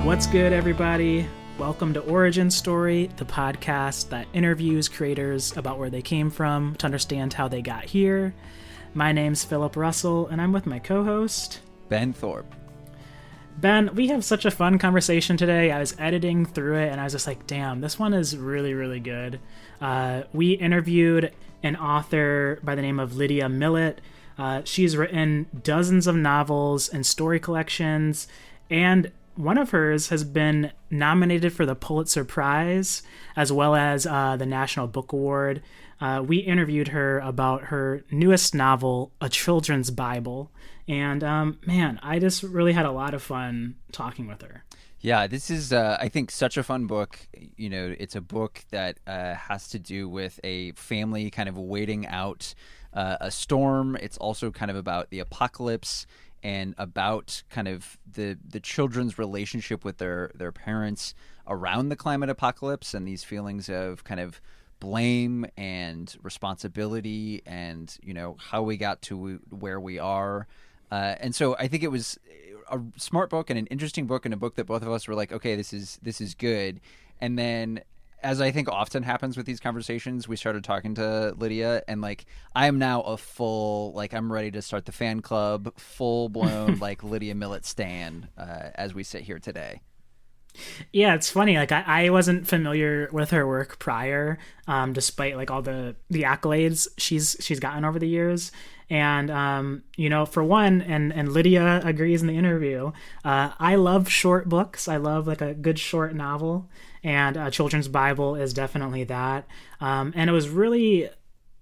What's good, everybody? Welcome to Origin Story, the podcast that interviews creators about where they came from to understand how they got here. My name's Phillip Russell, and I'm with my co-host, Ben Thorp. Ben, we have such a fun conversation today. I was editing through it, and I was just like, damn, this one is really, really good. We interviewed an author by the name of Lydia Millet. She's written dozens of novels and story collections, and one of hers has been nominated for the Pulitzer Prize, as well as the National Book Award. We interviewed her about her newest novel, A Children's Bible. And man, I just really had a lot of fun talking with her. Yeah, this is, I think, such a fun book. You know, it's a book that has to do with a family kind of waiting out a storm. It's also kind of about the apocalypse and about kind of the children's relationship with their parents around the climate apocalypse and these feelings of kind of blame and responsibility and, you know, how we got to where we are. And so I think it was a smart book and an interesting book and a book that both of us were like, okay, this is good. And then, as I think often happens with these conversations, we started talking to Lydia, and like I am now a full, like I'm ready to start the fan club, full blown like Lydia Millet stan as we sit here today. Yeah, it's funny. Like I wasn't familiar with her work prior, despite like all the accolades she's gotten over the years. And you know, for one, and Lydia agrees in the interview, I love short books. I love like a good short novel, and a children's Bible is definitely that. And it was really,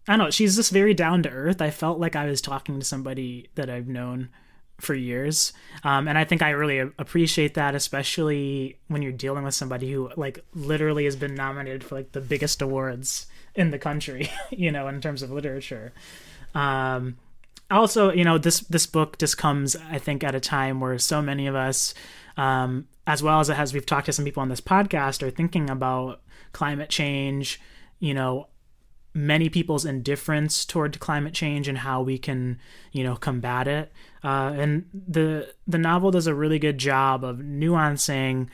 I don't know, she's just very down to earth. I felt like I was talking to somebody that I've known for years. And I think I really appreciate that, especially when you're dealing with somebody who like literally has been nominated for like the biggest awards in the country, you know, in terms of literature. Also, you know, this book just comes, I think, at a time where so many of us, as well as we've talked to some people on this podcast, are thinking about climate change, you know, many people's indifference toward climate change and how we can, you know, combat it. And the novel does a really good job of nuancing,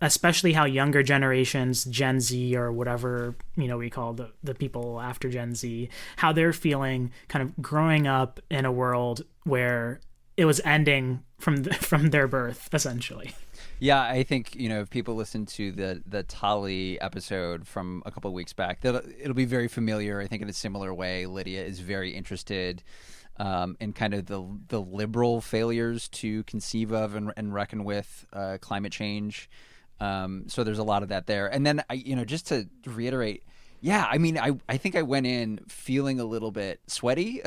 especially how younger generations, Gen Z or whatever, you know, we call the people after Gen Z, how they're feeling kind of growing up in a world where it was ending from their birth, essentially. Yeah, I think, you know, if people listen to the Tali episode from a couple of weeks back, it'll be very familiar. I think in a similar way, Lydia is very interested in kind of the liberal failures to conceive of and reckon with climate change. So there's a lot of that there. And then, you know, just to reiterate, yeah, I mean, I think I went in feeling a little bit sweaty,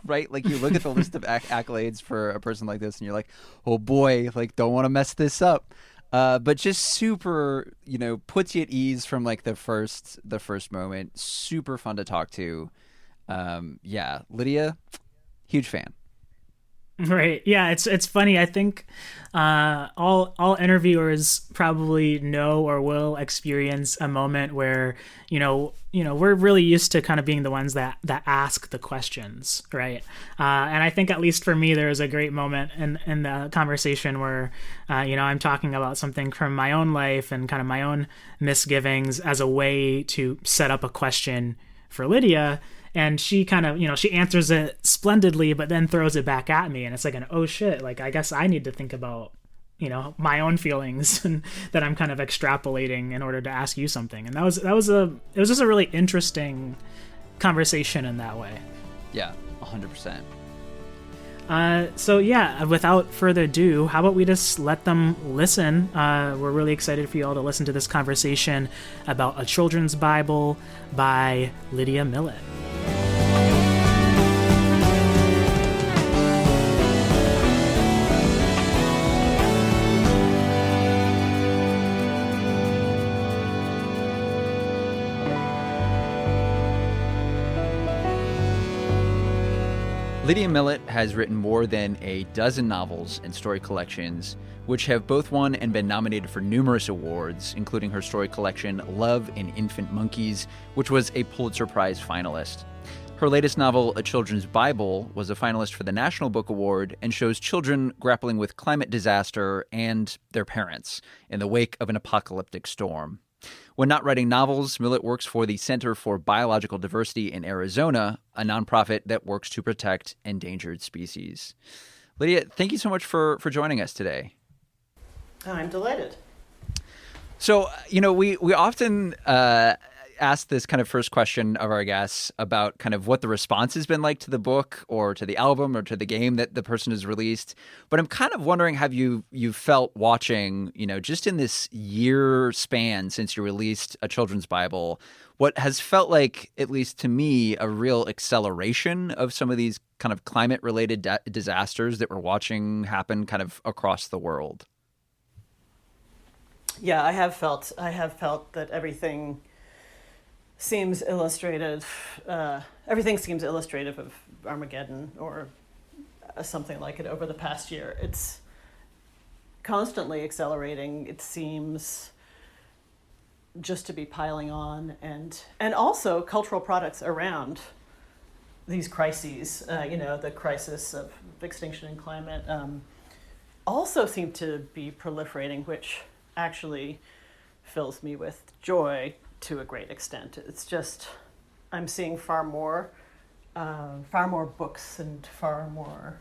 right? Like you look at the list of accolades for a person like this and you're like, oh boy, like don't want to mess this up. But just super, you know, puts you at ease from like the first moment. Super fun to talk to. Yeah, Lydia, huge fan. Right. Yeah, it's funny. I think all interviewers probably know or will experience a moment where, you know, we're really used to kind of being the ones that ask the questions, right? And I think at least for me, there was a great moment in the conversation where, you know, I'm talking about something from my own life and kind of my own misgivings as a way to set up a question for Lydia. And she kind of, you know, she answers it splendidly, but then throws it back at me. And it's like an, oh shit, like, I guess I need to think about, you know, my own feelings and that I'm kind of extrapolating in order to ask you something. And it was just a really interesting conversation in that way. Yeah, 100%. So yeah, without further ado, how about we just let them listen? We're really excited for you all to listen to this conversation about A Children's Bible by Lydia Millet. Lydia Millet has written more than a dozen novels and story collections, which have both won and been nominated for numerous awards, including her story collection Love in Infant Monkeys, which was a Pulitzer Prize finalist. Her latest novel, A Children's Bible, was a finalist for the National Book Award and shows children grappling with climate disaster and their parents in the wake of an apocalyptic storm. When not writing novels, Millet works for the Center for Biological Diversity in Arizona, a nonprofit that works to protect endangered species. Lydia, thank you so much for joining us today. I'm delighted. So, we often ask this kind of first question of our guests about kind of what the response has been like to the book or to the album or to the game that the person has released. But I'm kind of wondering, have you felt watching, just in this year span since you released A Children's Bible, what has felt like, at least to me, a real acceleration of some of these kind of climate-related disasters that we're watching happen kind of across the world? Yeah, I have felt that everything seems illustrative. Everything seems illustrative of Armageddon or something like it over the past year. It's constantly accelerating. It seems just to be piling on, and also cultural products around these crises. The crisis of extinction and climate also seem to be proliferating, which actually fills me with joy to a great extent. It's just, I'm seeing far more books and far more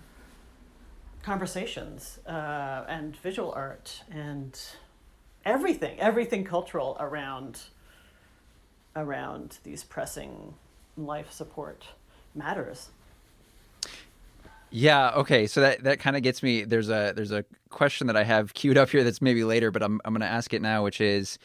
conversations and visual art and everything cultural around these pressing life support matters. Yeah. Okay. So that kind of gets me. There's a question that I have queued up here that's maybe later, but I'm going to ask it now, which is,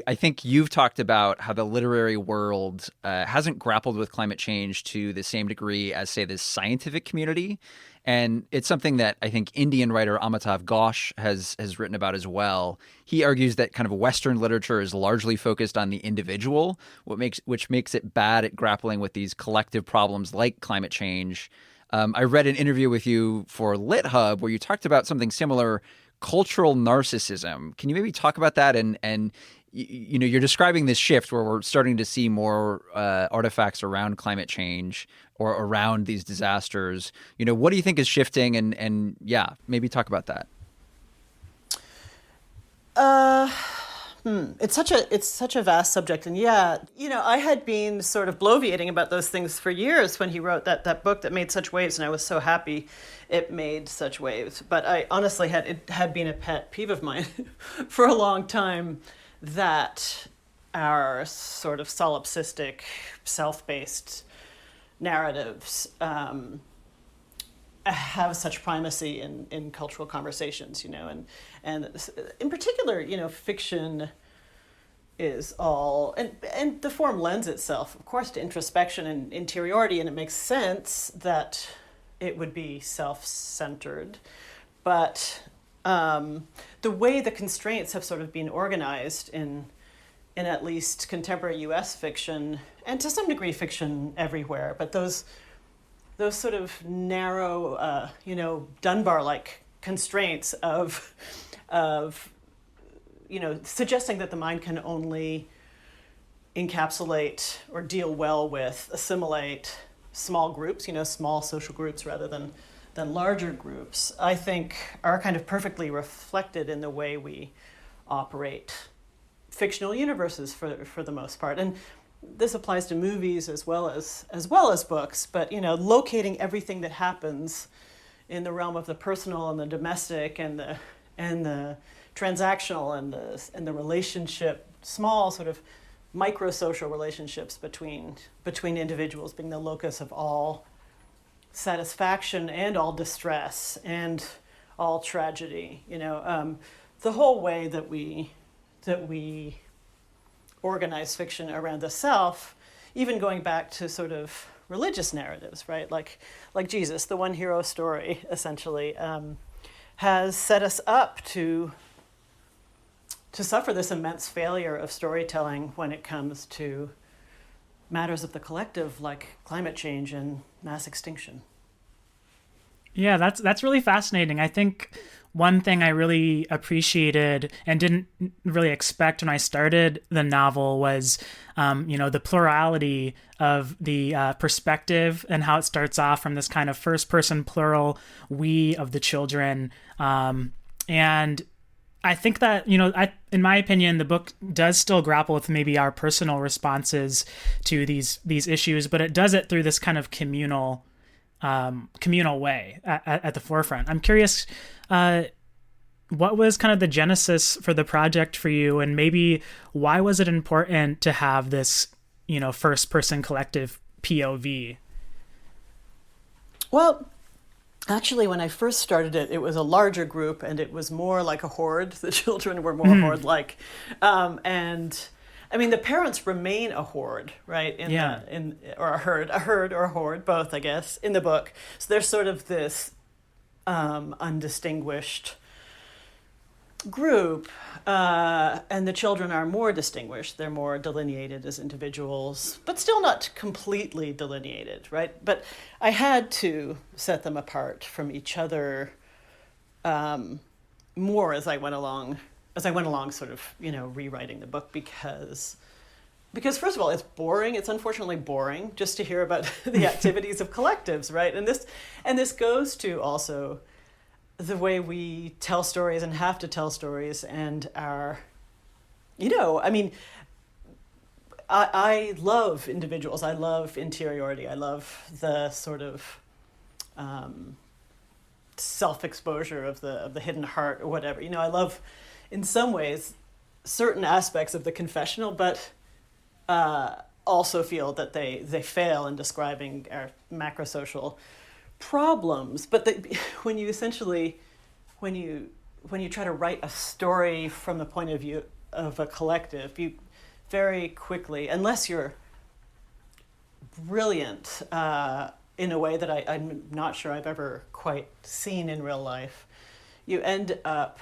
I think you've talked about how the literary world hasn't grappled with climate change to the same degree as, say, the scientific community. And it's something that I think Indian writer Amitav Ghosh has written about as well. He argues that kind of Western literature is largely focused on the individual, which makes it bad at grappling with these collective problems like climate change. I read an interview with you for LitHub where you talked about something similar, cultural narcissism. Can you maybe talk about that? And you're describing this shift where we're starting to see more artifacts around climate change or around these disasters. What do you think is shifting? And yeah, maybe talk about that. It's such a vast subject, and yeah, I had been sort of bloviating about those things for years when he wrote that book that made such waves, and I was so happy it made such waves. But I honestly it had been a pet peeve of mine for a long time that our sort of solipsistic, self-based narratives have such primacy in cultural conversations, and in particular, fiction is all, and the form lends itself, of course, to introspection and interiority, and it makes sense that it would be self-centered, but the way the constraints have sort of been organized in at least contemporary U.S. fiction, and to some degree fiction everywhere, but those sort of narrow, Dunbar-like constraints of suggesting that the mind can only encapsulate or deal well with, assimilate small groups, small social groups rather than larger groups, I think are kind of perfectly reflected in the way we operate fictional universes for the most part. And this applies to movies as well as books, but locating everything that happens in the realm of the personal and the domestic and the transactional and the relationship, small sort of micro-social relationships between individuals being the locus of all satisfaction and all distress and all tragedy. The whole way that we organize fiction around the self, even going back to sort of religious narratives, right? Like Jesus, the one hero story, essentially, has set us up to suffer this immense failure of storytelling when it comes to matters of the collective, like climate change and mass extinction. Yeah, that's really fascinating. I think one thing I really appreciated and didn't really expect when I started the novel was, the plurality of the perspective, and how it starts off from this kind of first person plural we of the children. And I think that, in my opinion, the book does still grapple with maybe our personal responses to these issues, but it does it through this kind of communal way at the forefront. I'm curious, what was kind of the genesis for the project for you, and maybe why was it important to have this, first person collective POV? Well, actually, when I first started it, it was a larger group, and it was more like a horde. The children were more horde-like, and I mean, the parents remain a horde, right? Or a herd or a horde, both, I guess, in the book. So there's sort of this undistinguished group, and the children are more distinguished. They're more delineated as individuals, but still not completely delineated, right? But I had to set them apart from each other more as I went along, sort of, rewriting the book, because first of all, it's boring. It's unfortunately boring just to hear about the activities of collectives, right? And this goes to also the way we tell stories and have to tell stories, and our, I love individuals. I love interiority. I love the sort of self-exposure of the hidden heart or whatever. I love, in some ways, certain aspects of the confessional, but also feel that they fail in describing our macrosocial problems. But when you try to write a story from the point of view of a collective, you very quickly, unless you're brilliant in a way that I'm not sure I've ever quite seen in real life, you end up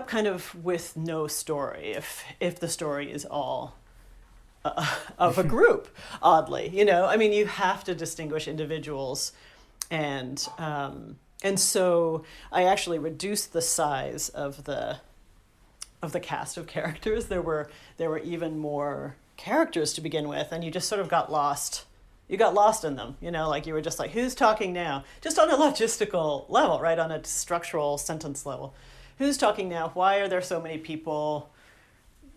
kind of with no story if the story is all of a group, oddly. You have to distinguish individuals, and so I actually reduced the size of the cast of characters. There were even more characters to begin with, and you just sort of got lost. You got lost in them, like you were just like, who's talking now? Just on a logistical level, right? On a structural sentence level. Who's talking now? Why are there so many people?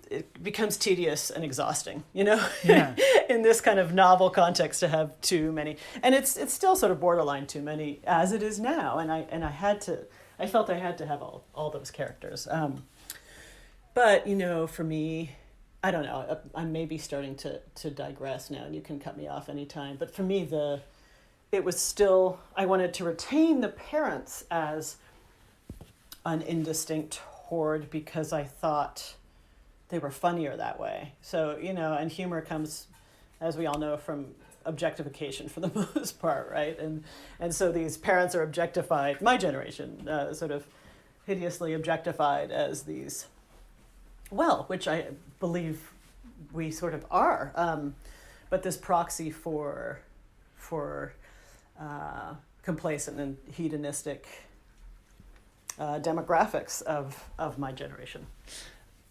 It becomes tedious and exhausting, Yeah. in this kind of novel context to have too many. And it's still sort of borderline too many as it is now. And I felt I had to have all those characters. But, for me, I don't know, I'm maybe starting to digress now, and you can cut me off anytime. But for me, it was still, I wanted to retain the parents as an indistinct horde, because I thought they were funnier that way. So, and humor comes, as we all know, from objectification for the most part, right? And so these parents are objectified, my generation, sort of hideously objectified as these, which I believe we sort of are, but this proxy for complacent and hedonistic demographics of my generation.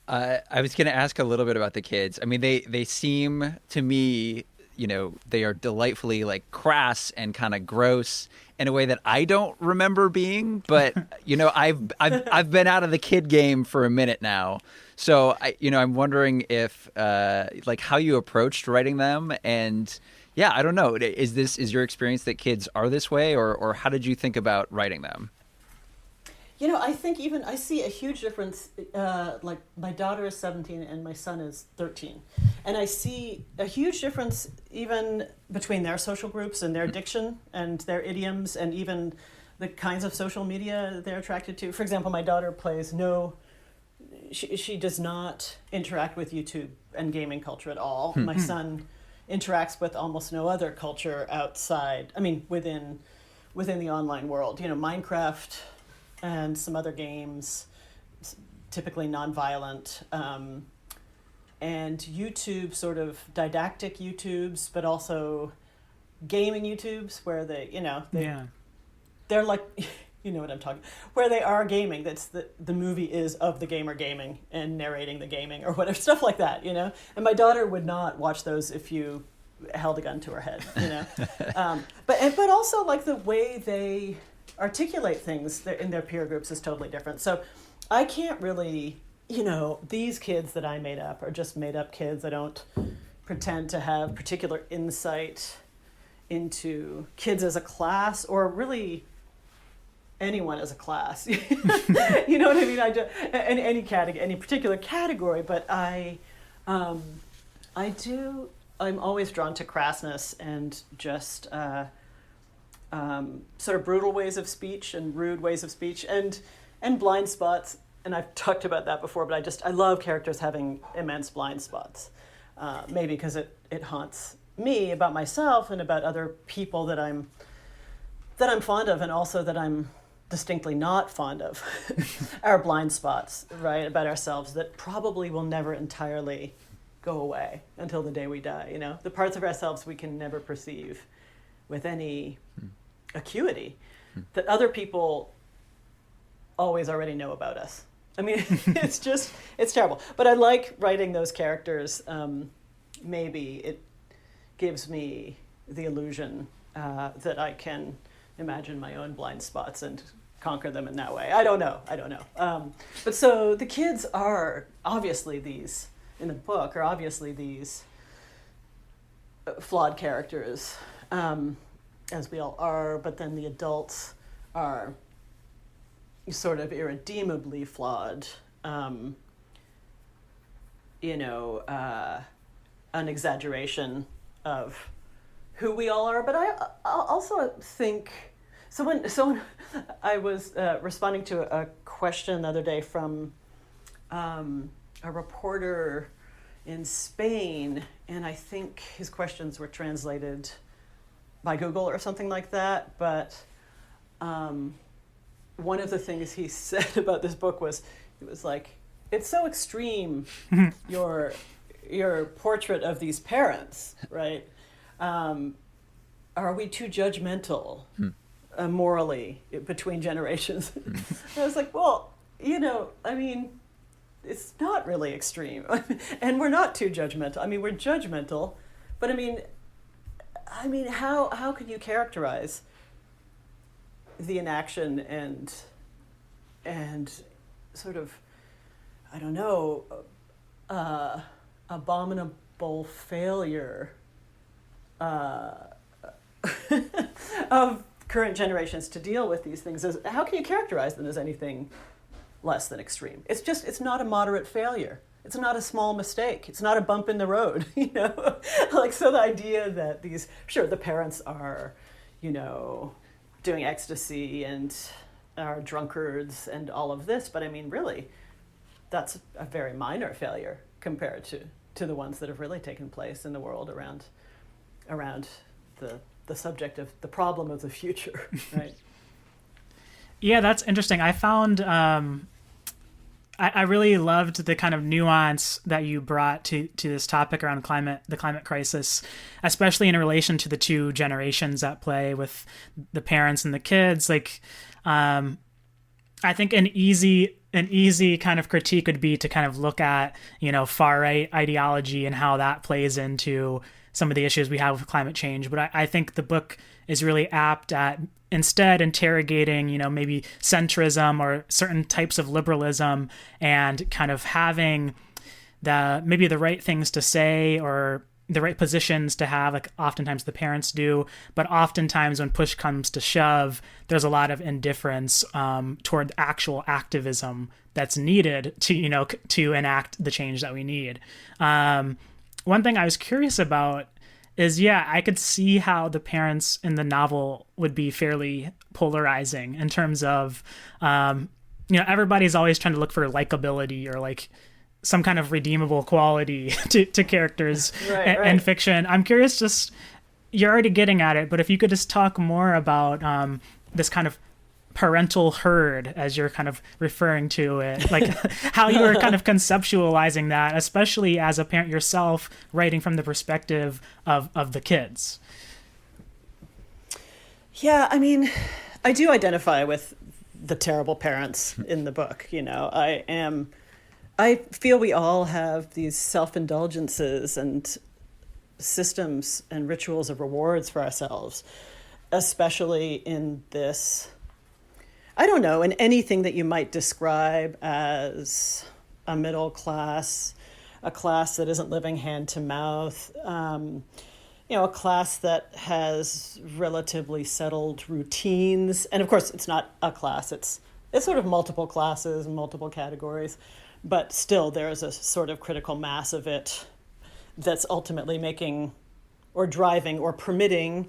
I was going to ask a little bit about the kids. I mean, they seem to me, they are delightfully like crass and kind of gross in a way that I don't remember being. But I've been out of the kid game for a minute now, so I'm wondering if like how you approached writing them, and yeah, I don't know. Is your experience that kids are this way, or how did you think about writing them? I think even I see a huge difference, like my daughter is 17 and my son is 13. And I see a huge difference even between their social groups and their diction and their idioms, and even the kinds of social media they're attracted to. For example, my daughter she does not interact with YouTube and gaming culture at all. My son interacts with almost no other culture outside, within the online world. Minecraft and some other games, typically nonviolent, and YouTube, sort of didactic YouTubes, but also gaming YouTubes, where they're like, You know what I'm talking, where they are gaming. That's the movie is of the gamer gaming and narrating the gaming or whatever, stuff like that, you know. And my daughter would not watch those if you held a gun to her head, you know. But also like the way they articulate things in their peer groups is totally different. So I can't really, you know, these kids that I made up are just made up kids. I don't pretend to have particular insight into kids as a class or really anyone as a class. You know what I mean? Any particular category, but I'm always drawn to crassness and just sort of brutal ways of speech and rude ways of speech and blind spots. And I've talked about that before, but I love characters having immense blind spots. Maybe because it haunts me about myself and about other people that I'm fond of, and also that I'm distinctly not fond of. Our blind spots, right, about ourselves that probably will never entirely go away until the day we die, you know? The parts of ourselves we can never perceive with any acuity that other people always already know about us. I mean, it's terrible. But I like writing those characters. Maybe it gives me the illusion that I can imagine my own blind spots and conquer them in that way. I don't know. But so the kids are obviously these, in the book, are obviously these flawed characters, as we all are, but then the adults are sort of irredeemably flawed, an exaggeration of who we all are. But I also think, so when I was responding to a question the other day from a reporter in Spain, and I think his questions were translated by Google or something like that, but one of the things he said about this book was, it was like, it's so extreme, your portrait of these parents, right? Are we too judgmental morally between generations? I was like, well, I mean, it's not really extreme. And we're not too judgmental. I mean, we're judgmental, but I mean, how can you characterize the inaction and sort of, I don't know, abominable failure of current generations to deal with these things? How can you characterize them as anything less than extreme? It's not a moderate failure. It's not a small mistake. It's not a bump in the road, Like, so the idea that the parents are, doing ecstasy and are drunkards and all of this, but I mean, really, that's a very minor failure compared to the ones that have really taken place in the world around the subject of the problem of the future, right? Yeah, that's interesting. I found I really loved the kind of nuance that you brought to this topic around the climate crisis, especially in relation to the two generations at play with the parents and the kids. Like, I think an easy kind of critique would be to kind of look at, far right ideology and how that plays into some of the issues we have with climate change. But I think the book is really apt at instead interrogating, maybe centrism or certain types of liberalism, and kind of having maybe the right things to say or the right positions to have, like oftentimes the parents do, but oftentimes when push comes to shove, there's a lot of indifference toward actual activism that's needed to, to enact the change that we need. One thing I was curious about is, I could see how the parents in the novel would be fairly polarizing in terms of, everybody's always trying to look for likability or like some kind of redeemable quality to characters in fiction. I'm curious, just, you're already getting at it, but if you could just talk more about this kind of parental herd, as you're kind of referring to it, like how you were kind of conceptualizing that, especially as a parent yourself, writing from the perspective of the kids. Yeah, I mean, I do identify with the terrible parents in the book. I feel we all have these self-indulgences and systems and rituals of rewards for ourselves, especially in this, I don't know, in anything that you might describe as a middle class, a class that isn't living hand to mouth, a class that has relatively settled routines. And of course, it's not a class, it's sort of multiple classes and multiple categories, but still there is a sort of critical mass of it that's ultimately making or driving or permitting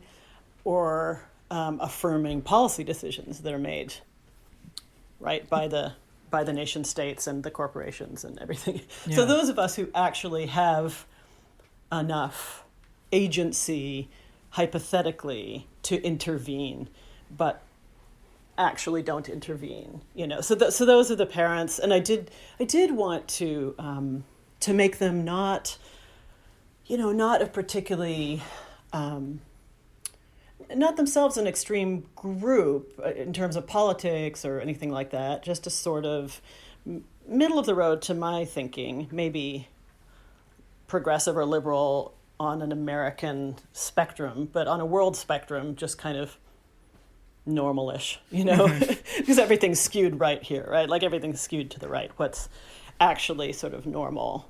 or affirming policy decisions that are made, right, by the nation states and the corporations and everything. Yeah. So those of us who actually have enough agency, hypothetically, to intervene, but actually don't intervene, So those are the parents, and I did want to make them not a particularly, not themselves an extreme group in terms of politics or anything like that, just a sort of middle of the road to my thinking, maybe progressive or liberal on an American spectrum, but on a world spectrum, just kind of normalish, because everything's skewed right here, right? Like everything's skewed to the right. What's actually sort of normal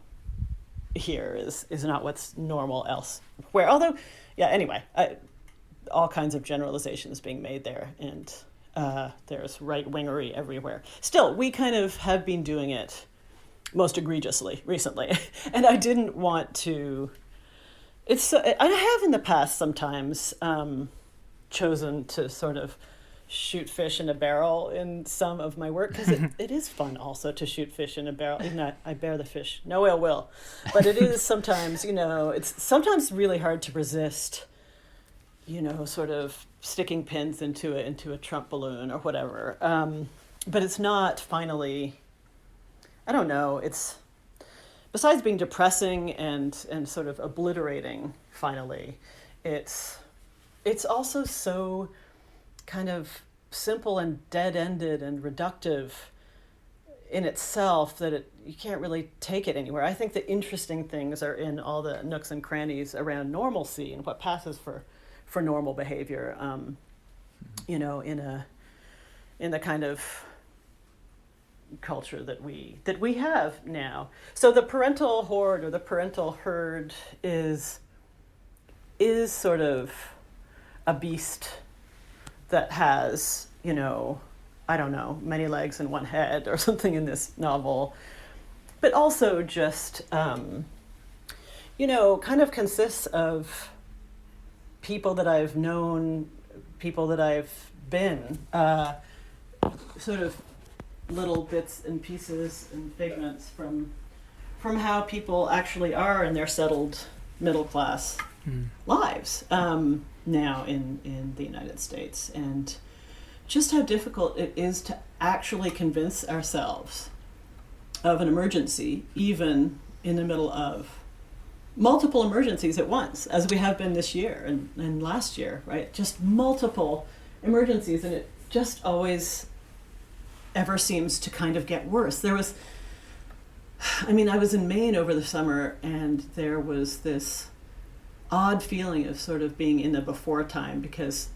here is not what's normal elsewhere. Although, anyway, all kinds of generalizations being made there, and there's right-wingery everywhere. Still, we kind of have been doing it most egregiously recently, and I didn't want to. I have in the past sometimes chosen to sort of shoot fish in a barrel in some of my work, because it is fun also to shoot fish in a barrel. Even though I bear the fish no ill will, but it is sometimes, it's sometimes really hard to resist, sort of sticking pins into a Trump balloon or whatever. But it's not finally, I don't know, it's, besides being depressing and sort of obliterating finally, it's also so kind of simple and dead-ended and reductive in itself that you can't really take it anywhere. I think the interesting things are in all the nooks and crannies around normalcy and what passes for normal behavior, in the kind of culture that we have now. So the parental horde or the parental herd is sort of a beast that has, I don't know, many legs and one head or something in this novel, but also just, kind of consists of people that I've known, people that I've been, sort of little bits and pieces and figments from how people actually are in their settled middle class lives now in the United States, and just how difficult it is to actually convince ourselves of an emergency, even in the middle of multiple emergencies at once, as we have been this year and last year, right? Just multiple emergencies, and it just always ever seems to kind of get worse. I was in Maine over the summer, and there was this odd feeling of sort of being in the before time, because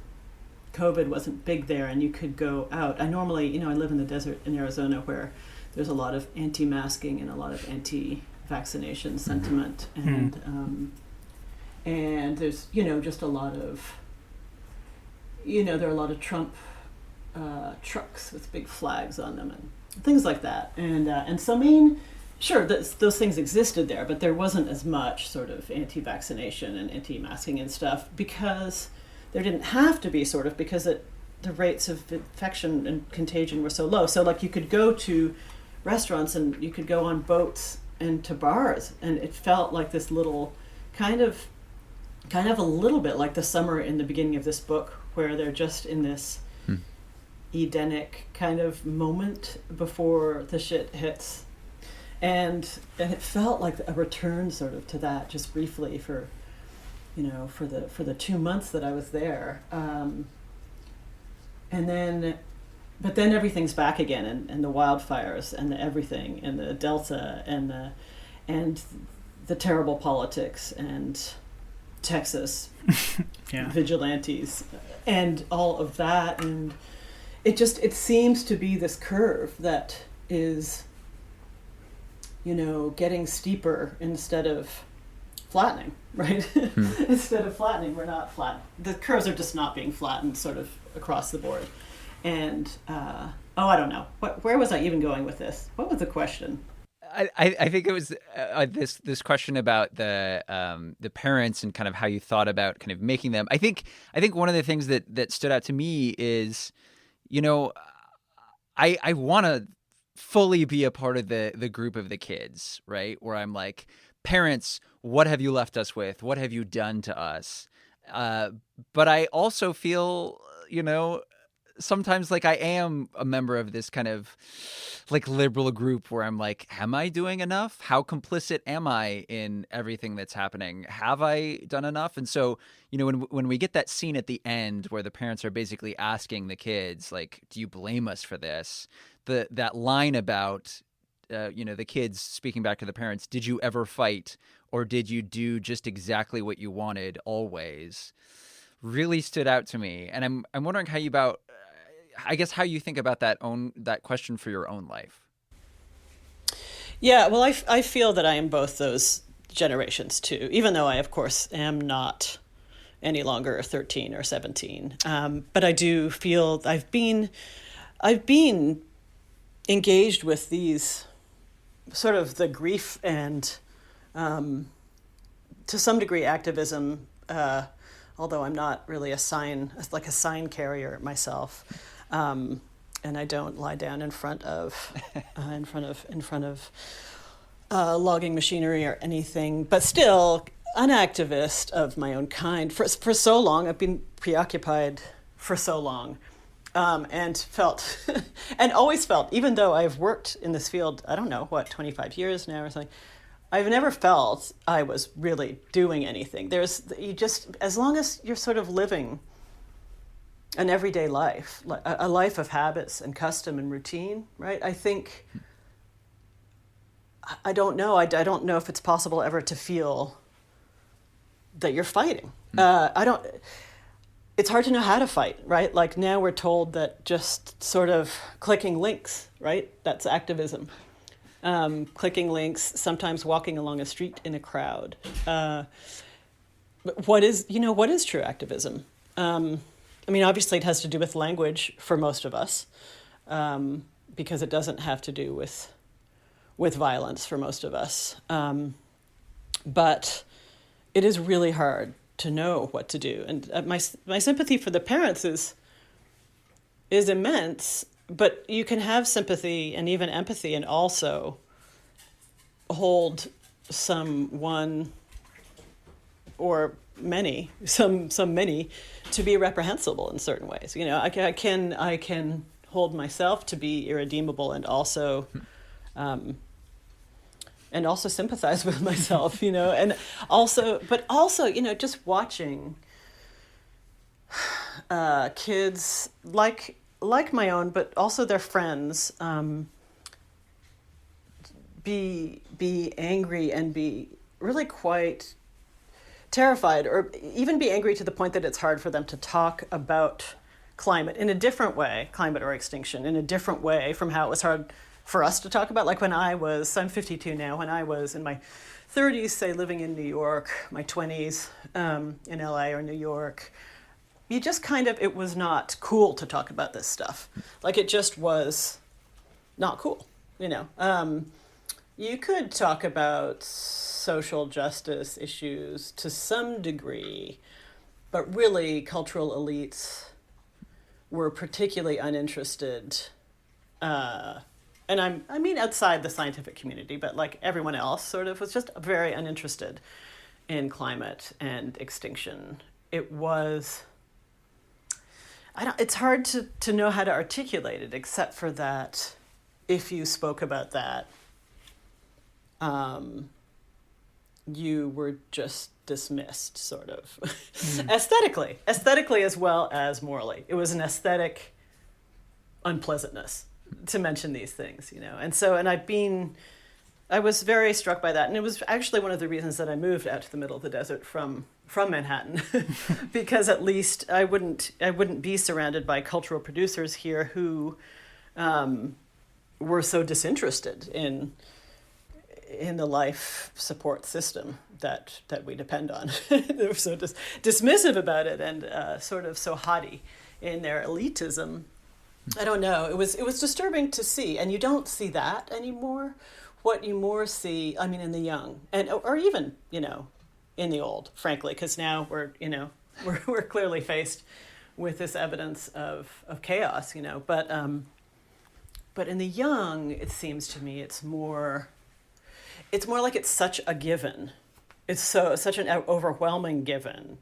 COVID wasn't big there and you could go out. I normally, I live in the desert in Arizona, where there's a lot of anti-masking and a lot of anti-vaccination sentiment, and there's, just a lot of, there are a lot of Trump trucks with big flags on them and things like that. And so Maine, sure, those things existed there, but there wasn't as much sort of anti-vaccination and anti-masking and stuff, because there didn't have to be, sort of, because the rates of infection and contagion were so low. So like you could go to restaurants and you could go on boats and to bars, and it felt like this little kind of a little bit like the summer in the beginning of this book, where they're just in this Edenic kind of moment before the shit hits. And it felt like a return sort of to that, just briefly for the 2 months that I was there. And then but then everything's back again, and the wildfires and the everything and the Delta and the terrible politics and Texas Yeah. vigilantes and all of that, and it seems to be this curve that is, getting steeper instead of flattening, right? Instead of flattening, we're not flat. The curves are just not being flattened sort of across the board. And I don't know. Where was I even going with this? What was the question? I think it was this question about the parents and kind of how you thought about kind of making them. I think one of the things that stood out to me is, I want to fully be a part of the group of the kids, right? Where I'm like, parents, what have you left us with? What have you done to us? But I also feel, sometimes like I am a member of this kind of like liberal group where I'm like, am I doing enough? How complicit am I in everything that's happening? Have I done enough? And so, when we get that scene at the end where the parents are basically asking the kids, like, do you blame us for this? That line about, the kids speaking back to the parents, did you ever fight, or did you do just exactly what you wanted always, really stood out to me. And I'm wondering how you think about that question for your own life. Yeah, well, I feel that I am both those generations too, even though I, of course, am not any longer 13 or 17. But I do feel I've been engaged with these sort of the grief and, to some degree, activism, although I'm not really a sign carrier myself. And I don't lie down in front of logging machinery or anything, but still an activist of my own kind. For so long, I've been preoccupied for so long, and felt, and always felt, even though I've worked in this field, 25 years now or something, I've never felt I was really doing anything. As long as you're sort of living an everyday life, a life of habits and custom and routine, right? I think, I don't know if it's possible ever to feel that you're fighting. It's hard to know how to fight, right? Like now we're told that just sort of clicking links, right? That's activism. Clicking links, sometimes walking along a street in a crowd. But what is true activism? Obviously it has to do with language for most of us, because it doesn't have to do with violence for most of us. But it is really hard to know what to do. And my sympathy for the parents is immense, but you can have sympathy and even empathy and also hold someone or many to be reprehensible in certain ways. I can hold myself to be irredeemable and also sympathize with myself, and also just watching kids like my own, but also their friends, be angry and be really quite terrified, or even be angry to the point that it's hard for them to talk about climate in a different way, climate or extinction, in a different way from how it was hard for us to talk about. Like I'm 52 now, when I was in my 30s, say, living in New York, my 20s in LA or New York, you just it was not cool to talk about this stuff. Like it just was not cool, You could talk about social justice issues to some degree, but really cultural elites were particularly uninterested. And outside the scientific community, but like everyone else sort of was just very uninterested in climate and extinction. It was, it's hard to know how to articulate it, except for that if you spoke about that, you were just dismissed, sort of. Aesthetically as well as morally. It was an aesthetic unpleasantness to mention these things, And so, I was very struck by that. And it was actually one of the reasons that I moved out to the middle of the desert from Manhattan, because at least I wouldn't be surrounded by cultural producers here who were so disinterested in the life support system that we depend on. They were so dismissive about it and sort of so haughty in their elitism. I don't know. It was disturbing to see, and you don't see that anymore. What you more see, in the young, or even in the old, frankly, because now we're clearly faced with this evidence of chaos, But in the young, it seems to me it's more like it's such a given. It's such an overwhelming given.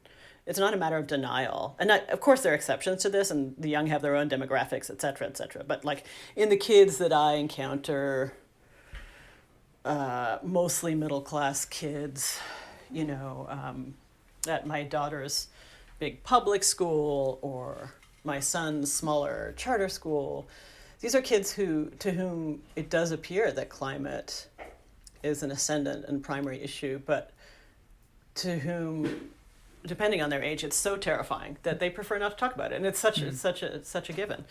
It's not a matter of denial. And of course there are exceptions to this, and the young have their own demographics, et cetera, et cetera. But like in the kids that I encounter, mostly middle-class kids, at my daughter's big public school or my son's smaller charter school, these are kids to whom it does appear that climate is an ascendant and primary issue, but to whom, depending on their age, it's so terrifying that they prefer not to talk about it. And it's such a given.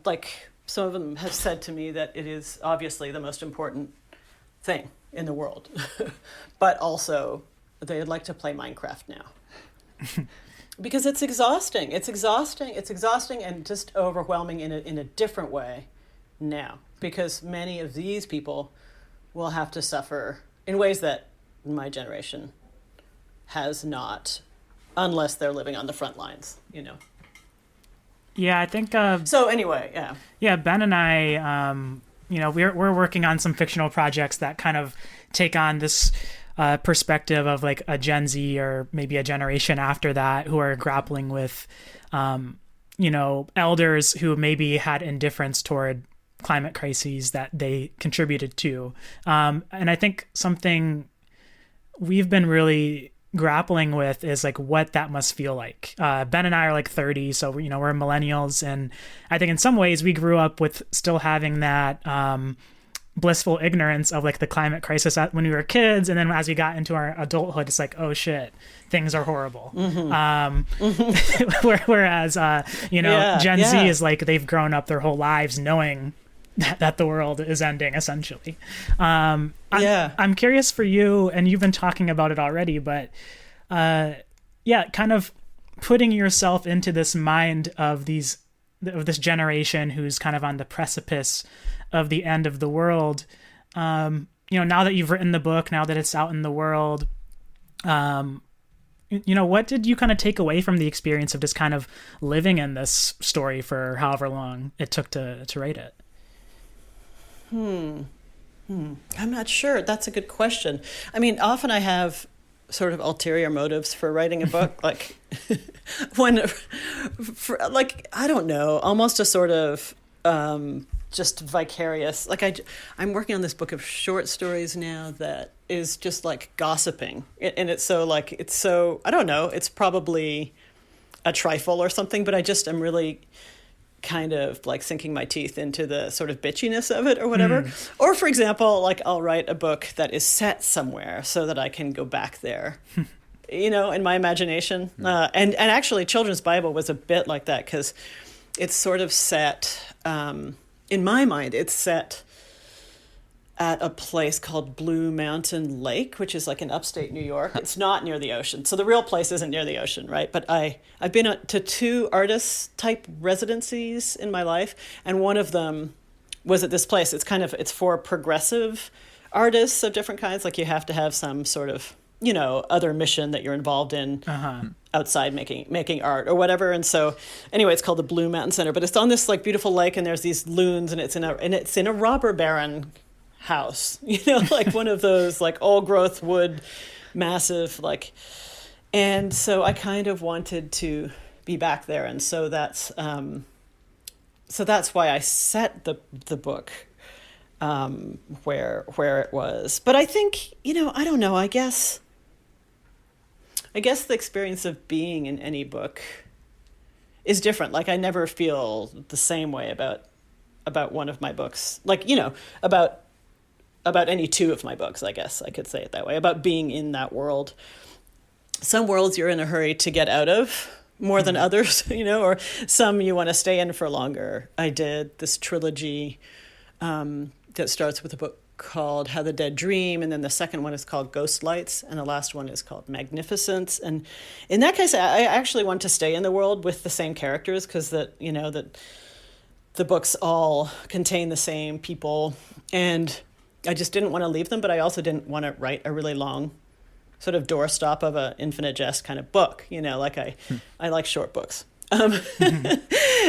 Like some of them have said to me that it is obviously the most important thing in the world, but also they'd like to play Minecraft now. Because it's exhausting. It's exhausting and just overwhelming in a different way now. Because many of these people will have to suffer in ways that my generation has not, unless they're living on the front lines, Yeah, I think. So anyway, yeah. Yeah, Ben and I, we're working on some fictional projects that kind of take on this perspective of like a Gen Z or maybe a generation after that who are grappling with, elders who maybe had indifference toward climate crises that they contributed to. And I think something we've been really grappling with is like what that must feel like. Ben and I are like 30, so we're millennials, and I think in some ways we grew up with still having that blissful ignorance of like the climate crisis when we were kids, and then as we got into our adulthood, it's like, oh shit, things are horrible. Whereas Gen Z is like they've grown up their whole lives knowing that the world is ending, essentially. I'm curious for you, and you've been talking about it already, but kind of putting yourself into this mind of this generation who's kind of on the precipice of the end of the world. Now that you've written the book, now that it's out in the world, what did you kind of take away from the experience of just kind of living in this story for however long it took to write it? I'm not sure. That's a good question. I mean, often I have sort of ulterior motives for writing a book, like I don't know, almost a sort of just vicarious. Like I'm working on this book of short stories now that is just like gossiping, and it's so I don't know. It's probably a trifle or something, but I'm really kind of like sinking my teeth into the sort of bitchiness of it or whatever. Or for example, like I'll write a book that is set somewhere so that I can go back there, in my imagination. And actually Children's Bible was a bit like that, because it's sort of set, in my mind, it's set at a place called Blue Mountain Lake, which is like in upstate New York. It's not near the ocean. So the real place isn't near the ocean, right? But I've been to 2 artist-type residencies in my life, and one of them was at this place. It's for progressive artists of different kinds. Like you have to have some sort of, other mission that you're involved in outside making art or whatever. And so anyway, it's called the Blue Mountain Center. But it's on this like beautiful lake, and there's these loons, and it's in a robber baron house, like one of those like old growth wood, massive, like, and so I kind of wanted to be back there, and so that's why I set the book where it was. But I think, I don't know, I guess the experience of being in any book is different. Like I never feel the same way about one of my books. Like, about any two of my books, I guess I could say it that way, about being in that world. Some worlds you're in a hurry to get out of more than others, or some you want to stay in for longer. I did this trilogy that starts with a book called How the Dead Dream, and then the second one is called Ghost Lights, and the last one is called Magnificence. And in that case, I actually want to stay in the world with the same characters, because that the books all contain the same people, and I just didn't want to leave them, but I also didn't want to write a really long sort of doorstop of an Infinite Jest kind of book, like I like short books.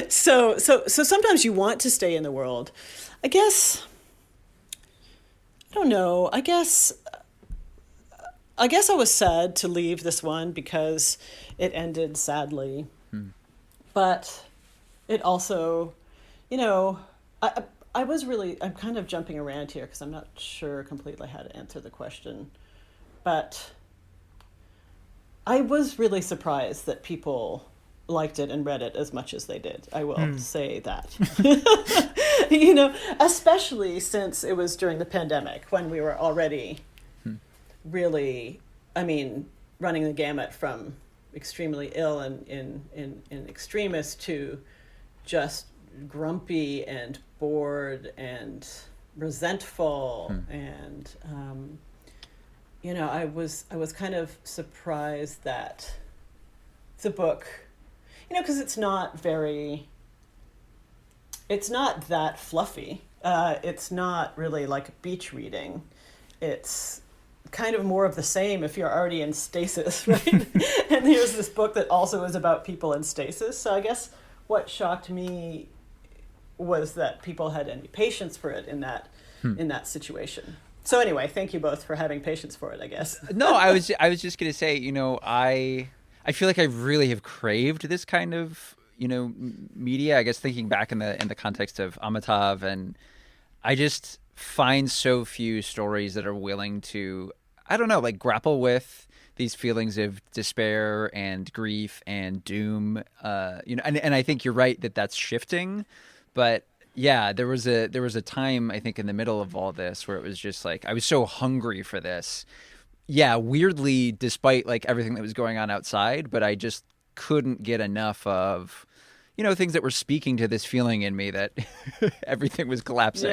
So sometimes you want to stay in the world. I guess, I don't know, I guess I was sad to leave this one because it ended sadly. But it also, I'm kind of jumping around here because I'm not sure completely how to answer the question. But I was really surprised that people liked it and read it as much as they did. I will say that. Especially since it was during the pandemic when we were already really, running the gamut from extremely ill and in extremis to just grumpy and bored and resentful and I was kind of surprised that the book, because it's not that fluffy. It's not really like beach reading. It's kind of more of the same if you're already in stasis, right? And here's this book that also is about people in stasis. So I guess what shocked me was that people had any patience for it in that situation. So anyway, thank you both for having patience for it, I guess. No, I was just going to say, I feel like I really have craved this kind of, media. I guess thinking back in the context of Amitav, and I just find so few stories that are willing to, I don't know, like grapple with these feelings of despair and grief and doom. And I think you're right that that's shifting, but yeah, there was a time, I think, in the middle of all this where it was just like I was so hungry for this. Yeah, weirdly, despite like everything that was going on outside, but I just couldn't get enough of, things that were speaking to this feeling in me that everything was collapsing.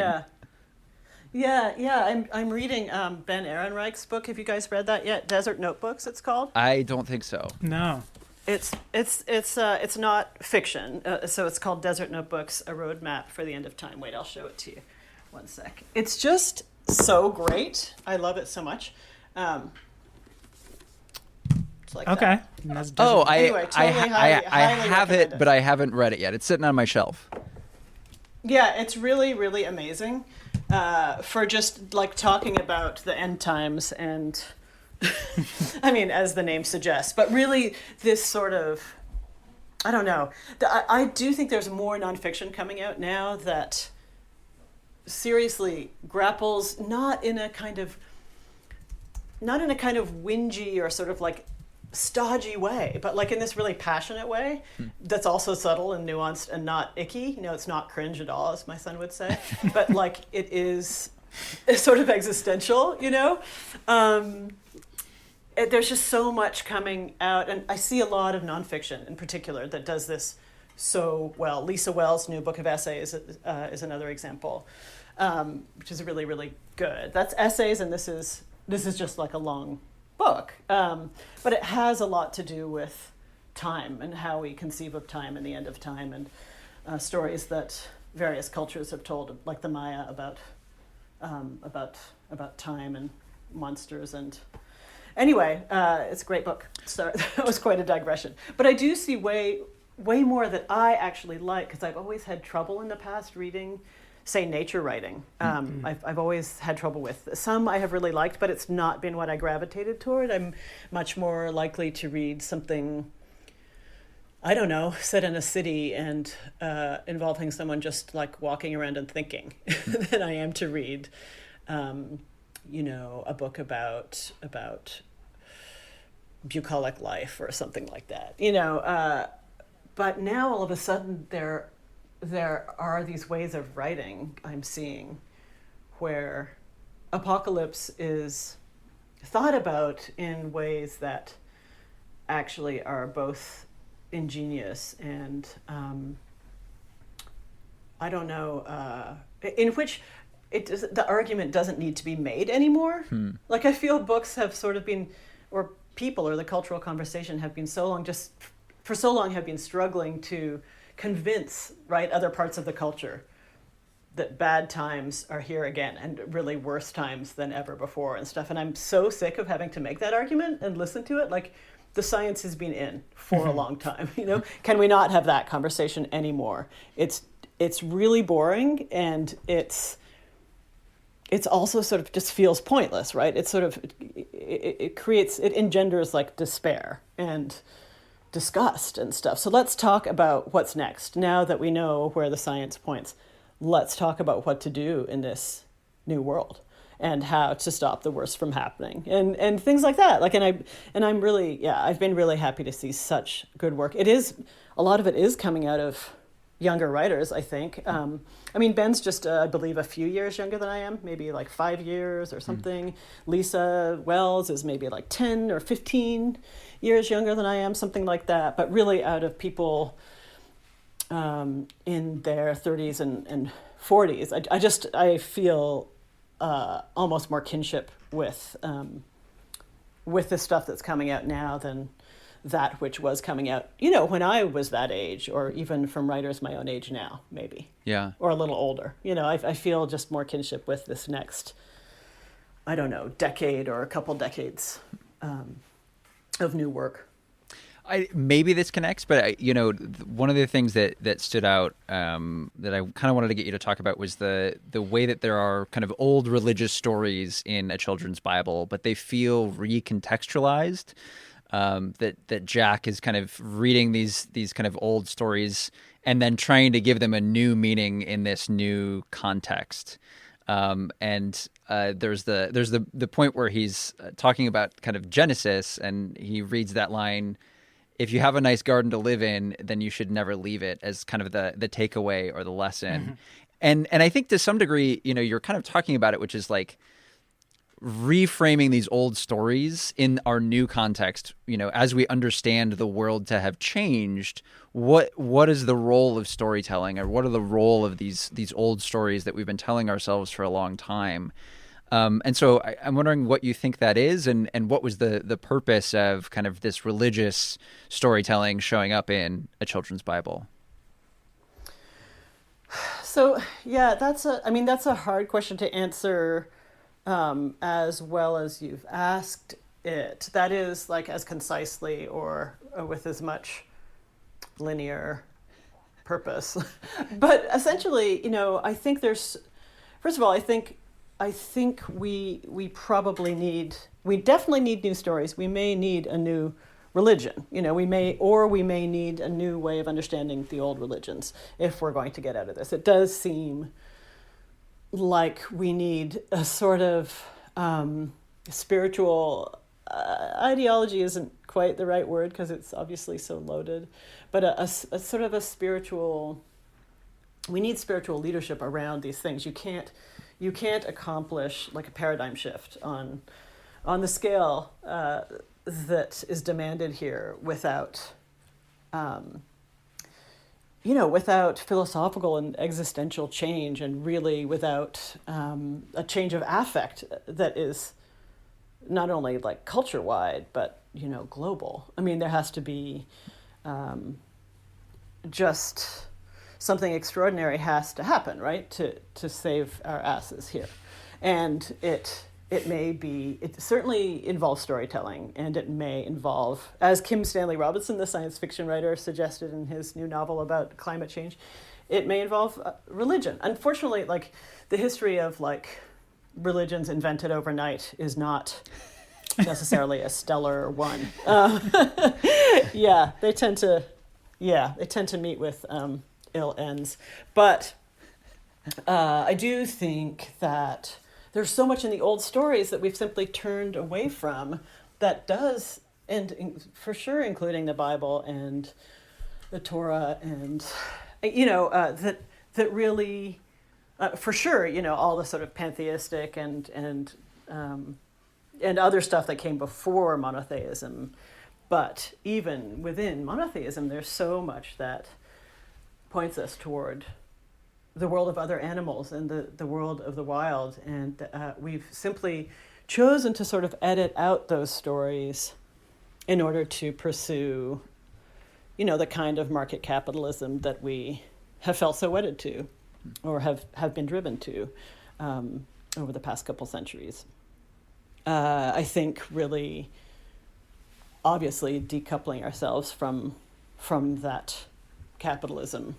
Yeah. I'm reading Ben Ehrenreich's book. Have you guys read that yet? Desert Notebooks, it's called. I don't think so. No. It's not fiction, so it's called Desert Notebooks: A Roadmap for the End of Time. Wait, I'll show it to you. One sec. It's just so great. I love it so much. It's like okay. that. Anyway, I highly have recommend it, but I haven't read it yet. It's sitting on my shelf. Yeah, it's really, really amazing for just like talking about the end times and. As the name suggests, but really this sort of, I don't know. I do think there's more nonfiction coming out now that seriously grapples not in a kind of whingy or sort of like stodgy way, but like in this really passionate way that's also subtle and nuanced and not icky. It's not cringe at all, as my son would say, but like it is sort of existential, there's just so much coming out, and I see a lot of nonfiction in particular that does this so well. Lisa Wells' new book of essays is another example, which is really, really good. That's essays, and this is just like a long book, but it has a lot to do with time and how we conceive of time and the end of time, and stories that various cultures have told, like the Maya, about time and monsters and. Anyway, it's a great book. So that was quite a digression. But I do see way more that I actually like, because I've always had trouble in the past reading, say, nature writing. I've always had trouble with. Some I have really liked, but it's not been what I gravitated toward. I'm much more likely to read something, I don't know, set in a city and involving someone just like walking around and thinking than I am to read a book about bucolic life or something like that. but now all of a sudden there are these ways of writing I'm seeing where apocalypse is thought about in ways that actually are both ingenious and I don't know, in which the argument doesn't need to be made anymore. Like I feel books have sort of been, or people or the cultural conversation have been for so long have been struggling to convince, right, other parts of the culture that bad times are here again and really worse times than ever before and stuff. And I'm so sick of having to make that argument and listen to it. Like the science has been in for a long time, you know? Can we not have that conversation anymore? It's really boring, and it's also sort of just feels pointless, right? It's sort of, it engenders like despair and disgust and stuff. So let's talk about what's next. Now that we know where the science points, let's talk about what to do in this new world and how to stop the worst from happening and things like that. Like, I'm really, yeah, I've been really happy to see such good work. A lot of it is coming out of younger writers, I think. I mean, Ben's just, I believe, a few years younger than I am, maybe like 5 years or something. Lisa Wells is maybe like 10 or 15 years younger than I am, something like that. But really out of people in their 30s and 40s, I feel almost more kinship with the stuff that's coming out now than that which was coming out, you know, when I was that age, or even from writers my own age now, maybe. Yeah. Or a little older. You know, I feel just more kinship with this next, I don't know, decade or a couple decades of new work. Maybe this connects, but one of the things that stood out that I kind of wanted to get you to talk about was the way that there are kind of old religious stories in a children's Bible, but they feel recontextualized. That Jack is kind of reading these kind of old stories and then trying to give them a new meaning in this new context. And there's the point where he's talking about kind of Genesis, and he reads that line, "If you have a nice garden to live in, then you should never leave it," as kind of the takeaway or the lesson. And I think to some degree, you're kind of talking about it, which is like reframing these old stories in our new context, as we understand the world to have changed. What is the role of storytelling, or what are the role of these old stories that we've been telling ourselves for a long time? And so I'm wondering what you think that is, and what was the purpose of kind of this religious storytelling showing up in a children's Bible? So yeah, that's a hard question to answer as well as you've asked it. That is, like, as concisely or with as much linear purpose. But essentially, I think first of all, I think we definitely need new stories. We may need a new religion. We may need a new way of understanding the old religions if we're going to get out of this. It does seem like we need a sort of spiritual ideology isn't quite the right word because it's obviously so loaded, but a sort of a spiritual, we need spiritual leadership around these things. You can't accomplish like a paradigm shift on the scale that is demanded here without without philosophical and existential change, and really without a change of affect that is not only like culture wide, but, global. I mean, there has to be just something extraordinary has to happen, right, to save our asses here. And it certainly involves storytelling, and it may involve, as Kim Stanley Robinson, the science fiction writer, suggested in his new novel about climate change, it may involve religion. Unfortunately, like, the history of like religions invented overnight is not necessarily a stellar one. They tend to meet with ill ends. But I do think that there's so much in the old stories that we've simply turned away from that does, and for sure including the Bible and the Torah, and that really, for sure, all the sort of pantheistic and other stuff that came before monotheism. But even within monotheism, there's so much that points us toward the world of other animals and the world of the wild. And we've simply chosen to sort of edit out those stories in order to pursue, the kind of market capitalism that we have felt so wedded to or have been driven to over the past couple centuries. I think really, obviously, decoupling ourselves from that capitalism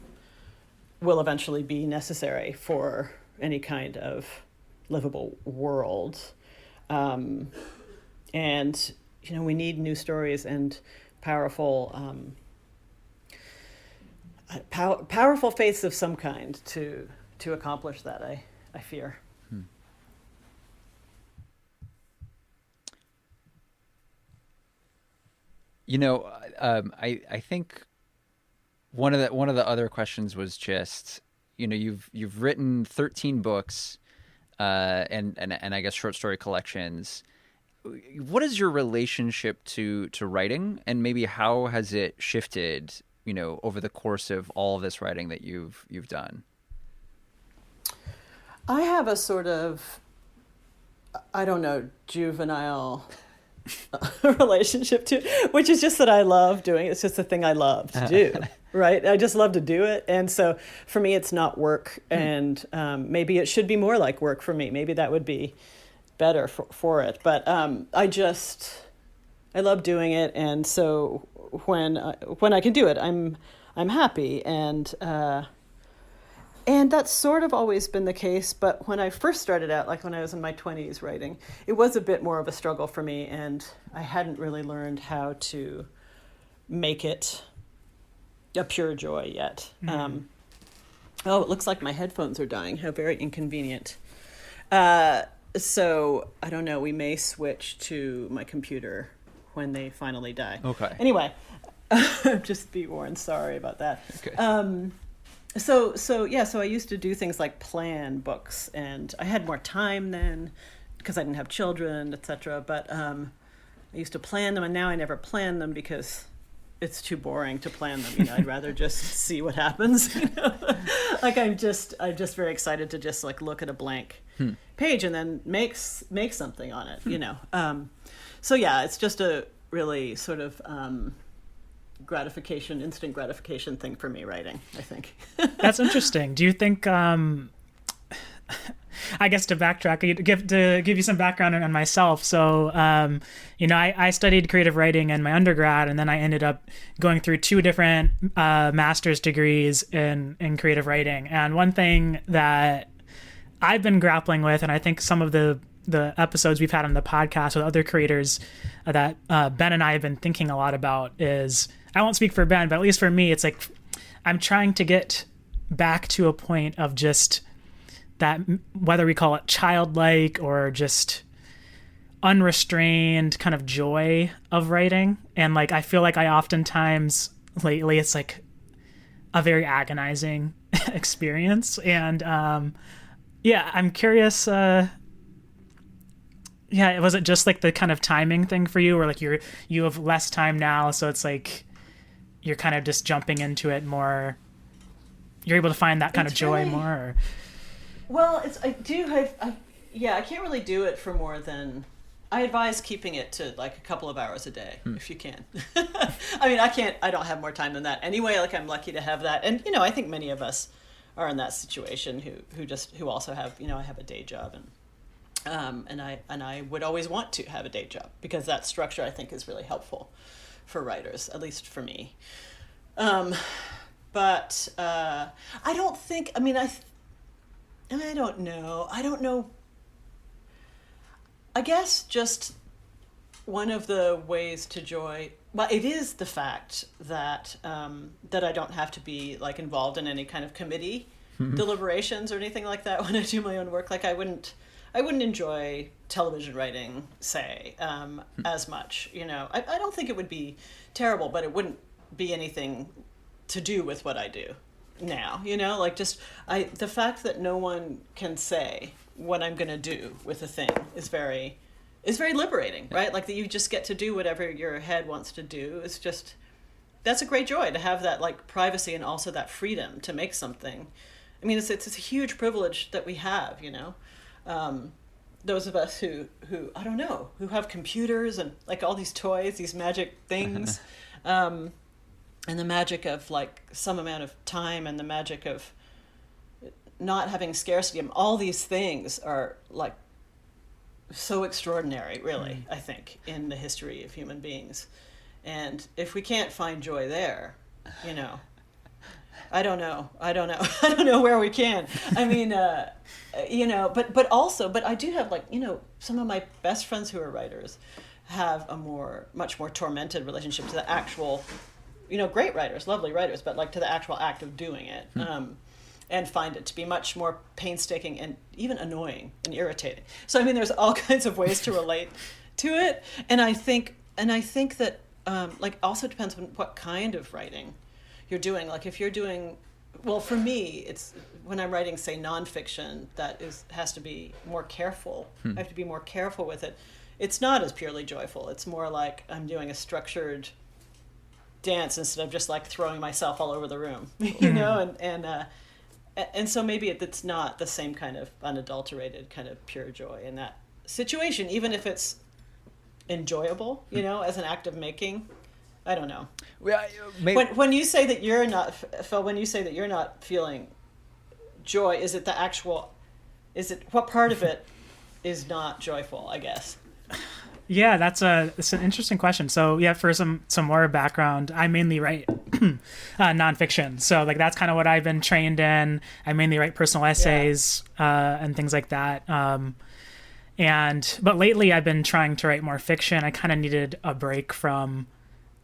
will eventually be necessary for any kind of livable world. And, we need new stories and powerful powerful faiths of some kind to accomplish that, I fear. I think one of the other questions was just, you've written 13 books, and I guess short story collections. What is your relationship to writing, and maybe how has it shifted, over the course of all of this writing that you've done? I have a sort of, I don't know, juvenile relationship to, which is just that I love doing it. It's just a thing I love to do, right? I just love to do it. And so for me, it's not work. And maybe it should be more like work for me. Maybe that would be better for it. But I love doing it. And so when I can do it, I'm happy. And that's sort of always been the case. But when I first started out, like when I was in my 20s writing, it was a bit more of a struggle for me. And I hadn't really learned how to make it a pure joy yet. Mm-hmm. It looks like my headphones are dying. How very inconvenient. So I don't know. We may switch to my computer when they finally die. Okay. Anyway, just be warned. Sorry about that. Okay. So I used to do things like plan books, and I had more time then because I didn't have children, etc. But I used to plan them, and now I never plan them because it's too boring to plan them. I'd rather just see what happens. Like I'm just very excited to just like look at a blank page and then make something on it. So yeah, it's just a really sort of instant gratification thing for me writing, I think. That's interesting. Do you think, I guess to backtrack, to give you some background on myself. So, I studied creative writing in my undergrad, and then I ended up going through 2 different master's degrees in creative writing. And one thing that I've been grappling with, and I think some of the episodes we've had on the podcast with other creators that Ben and I have been thinking a lot about is, I won't speak for Ben, but at least for me, it's like I'm trying to get back to a point of just that, whether we call it childlike or just unrestrained kind of joy of writing. And like, I feel like I oftentimes lately, it's like a very agonizing experience. And I'm curious, was it just like the kind of timing thing for you, or like you have less time now, so it's like you're kind of just jumping into it more, you're able to find that kind of joy really, more? Or? Well, I can't really do it for more than, I advise keeping it to like a couple of hours a day if you can. I mean, I don't have more time than that anyway. Like I'm lucky to have that. And, I think many of us are in that situation who also have, I have a day job, and I would always want to have a day job because that structure I think is really helpful for writers, at least for me. But I don't think, I don't know. I guess just one of the ways to joy, well, it is the fact that that I don't have to be like involved in any kind of committee deliberations or anything like that when I do my own work. Like I wouldn't enjoy television writing, say, as much. I don't think it would be terrible, but it wouldn't be anything to do with what I do now, like just the fact that no one can say what I'm going to do with a thing is very liberating, right? Like that you just get to do whatever your head wants to do. It's just, that's a great joy to have that like privacy and also that freedom to make something. I mean, it's a huge privilege that we have, those of us who I don't know, who have computers and like all these toys, these magic things, and the magic of like some amount of time and the magic of not having scarcity. And all these things are like so extraordinary, really, I think, in the history of human beings. And if we can't find joy there, I don't know. I don't know where we can. I mean, but I do have some of my best friends who are writers have a much more tormented relationship to the actual, great writers, lovely writers, but like to the actual act of doing it, and find it to be much more painstaking and even annoying and irritating. So I mean, there's all kinds of ways to relate to it, and I think that also depends on what kind of writing you're doing. Like if you're doing, well, for me, it's when I'm writing, say, nonfiction, that has to be more careful. I have to be more careful with it. It's not as purely joyful. It's more like I'm doing a structured dance instead of just like throwing myself all over the room, and so maybe it's not the same kind of unadulterated kind of pure joy in that situation, even if it's enjoyable, as an act of making. I don't know. When you say that you're not, Phil, when you say that you're not feeling joy, is it what part of it is not joyful, I guess? Yeah, it's an interesting question. So yeah, for some more background, I mainly write nonfiction. So like that's kind of what I've been trained in. I mainly write personal essays and things like that. But lately I've been trying to write more fiction. I kind of needed a break from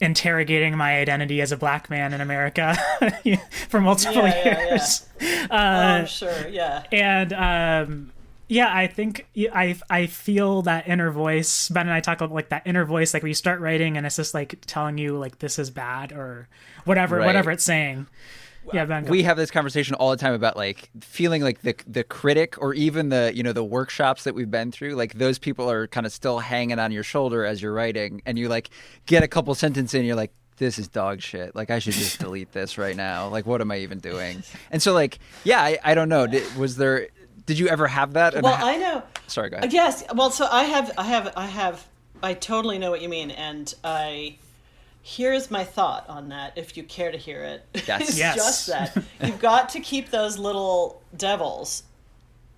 interrogating my identity as a black man in America for multiple years. I'm sure, yeah. And I think I feel that inner voice. Ben and I talk about like that inner voice, like where you start writing and it's just like telling you like this is bad or whatever it's saying. Yeah, Ben. We have this conversation all the time about like feeling like the critic, or even the workshops that we've been through. Like those people are kind of still hanging on your shoulder as you're writing, and you like get a couple sentences in, you're like, this is dog shit. Like I should just delete this right now. Like what am I even doing? And so like, yeah, I don't know. Did you ever have that? Well, I know. Sorry, go ahead. Yes. Well, so I totally know what you mean, and here's my thought on that, if you care to hear it. Yes. It's Yes. just that you've got to keep those little devils,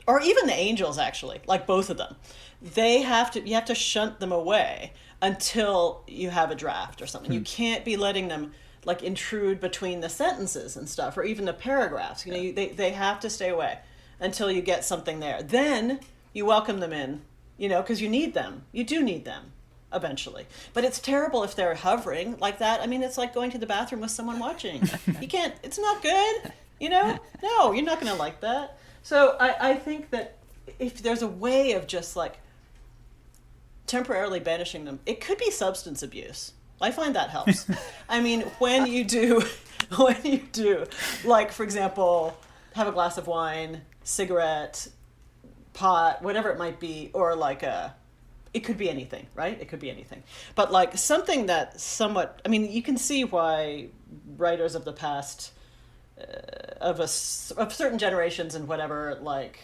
or even the angels, actually, like both of them. You have to shunt them away until you have a draft or something. You can't be letting them like intrude between the sentences and stuff, or even the paragraphs. They have to stay away until you get something there. Then you welcome them in, because you need them. You do need them eventually. But it's terrible if they're hovering like that. I mean, it's like going to the bathroom with someone watching. You can't, it's not good, No, you're not going to like that. So I think that if there's a way of just like temporarily banishing them, it could be substance abuse. I find that helps. I mean, when you do, like, for example, have a glass of wine, cigarette, pot, whatever it might be, or like it could be anything, right? It could be anything. But like something that somewhat, I mean, you can see why writers of the past, of certain generations and whatever, like,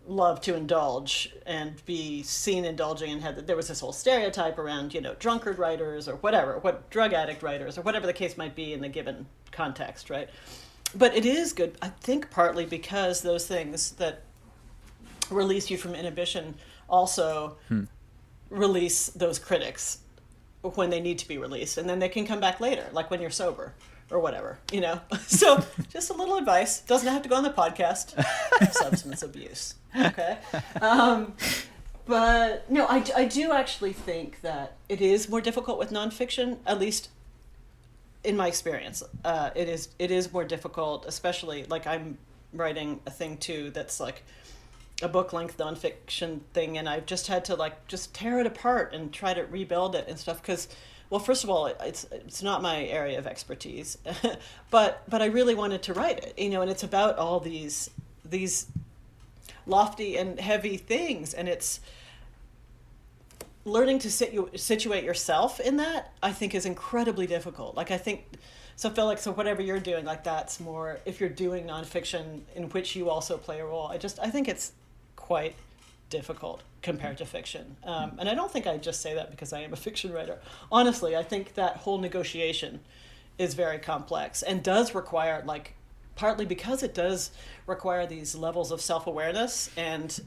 love to indulge and be seen indulging, and there was this whole stereotype around, drunkard writers or whatever, what drug addict writers or whatever the case might be in the given context, right? But it is good, I think, partly because those things that release you from inhibition also release those critics when they need to be released, and then they can come back later, like when you're sober or whatever, So just a little advice. Doesn't have to go on the podcast. Substance abuse. Okay. But no, I do actually think that it is more difficult with nonfiction, at least in my experience. It is more difficult, especially like I'm writing a thing too that's like a book-length nonfiction thing, and I've just had to like just tear it apart and try to rebuild it and stuff, because well, first of all, it's not my area of expertise, but I really wanted to write it, and it's about all these lofty and heavy things, and it's learning to situate yourself in that. I think is incredibly difficult. Like I think. So Phillip, so whatever you're doing, like that's more if you're doing nonfiction in which you also play a role. I think it's quite difficult compared to fiction. And I don't think I just say that because I am a fiction writer. Honestly, I think that whole negotiation is very complex and does require, like, partly because it does require these levels of self-awareness and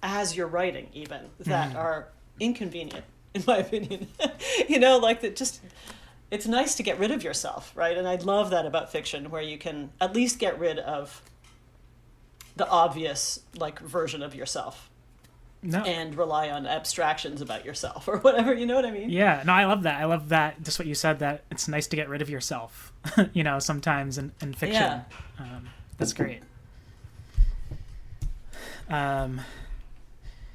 as you're writing even that are inconvenient, in my opinion. Like that just... It's nice to get rid of yourself, right? And I love that about fiction, where you can at least get rid of the obvious, like, version of yourself and rely on abstractions about yourself or whatever, you know what I mean? Yeah, no, I love that. I love that, just what you said, that it's nice to get rid of yourself, sometimes in fiction. Yeah. That's great. I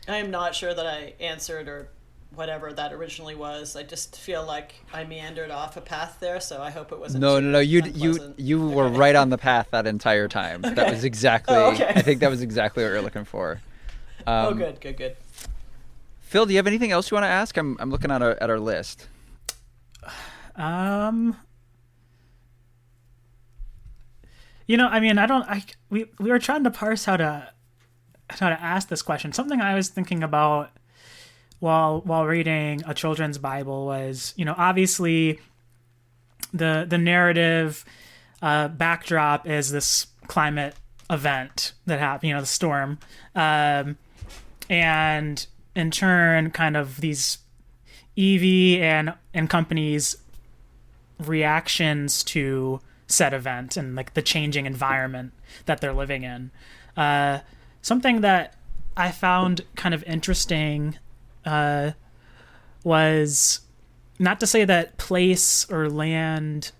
am not sure that I answered or whatever that originally was. I just feel like I meandered off a path there, so I hope it wasn't No. You were Okay. right on the path that entire time. Okay. That was exactly. Okay. I think that was exactly what you're looking for. Good. Phil, do you have anything else you want to ask? I'm looking at our list. We were trying to parse how to ask this question. Something I was thinking about while reading a children's Bible was, obviously the narrative backdrop is this climate event that happened, the storm, and in turn, kind of these Evie and companies' reactions to said event and like the changing environment that they're living in. Something that I found kind of interesting was, not to say that place or land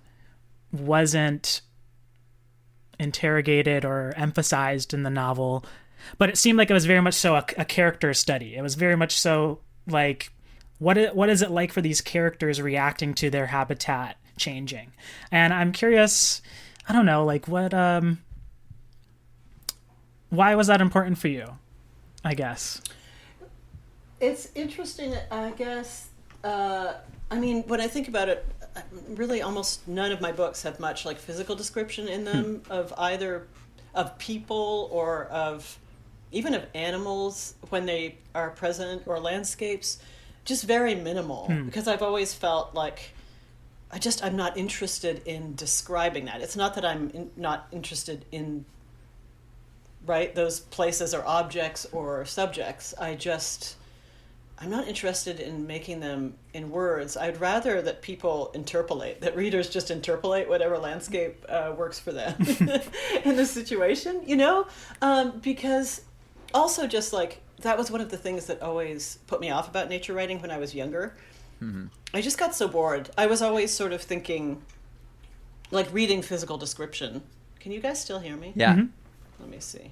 wasn't interrogated or emphasized in the novel, but it seemed like it was very much so a character study. It was very much so like, what is it like for these characters reacting to their habitat changing? And I'm curious, I don't know, like what, why was that important for you, I guess? It's interesting, I guess. When I think about it, really almost none of my books have much like physical description in them of either of people or of even of animals when they are present, or landscapes. Just very minimal, because I've always felt like I'm not interested in describing that. It's not that I'm not interested in, right, those places or objects or subjects. I'm not interested in making them in words. I'd rather that people interpolate, that readers just interpolate whatever landscape works for them in the situation, because also just like, that was one of the things that always put me off about nature writing when I was younger. Mm-hmm. I just got so bored. I was always sort of thinking, like reading physical description. Can you guys still hear me? Yeah. Mm-hmm. Let me see.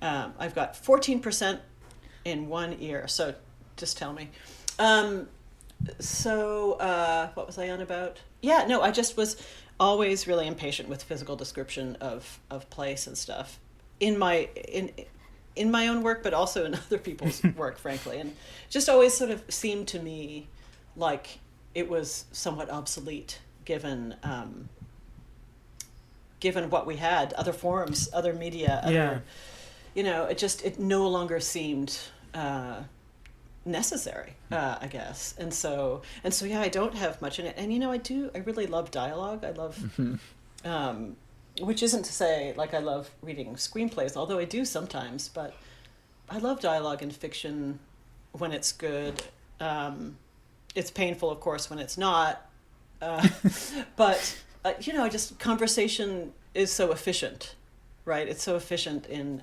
I've got 14% in one ear, so just tell me. What was I on about? Yeah, no, I just was always really impatient with physical description of place and stuff in my own work, but also in other people's work, frankly. And just always sort of seemed to me like it was somewhat obsolete given what we had, other forms, other media, it no longer seemed necessary, I guess. And so yeah, I don't have much in it. And I really love dialogue. I love which isn't to say like I love reading screenplays, although I do sometimes, but I love dialogue in fiction when it's good. It's painful, of course, when it's not. But just conversation is so efficient, right? It's so efficient in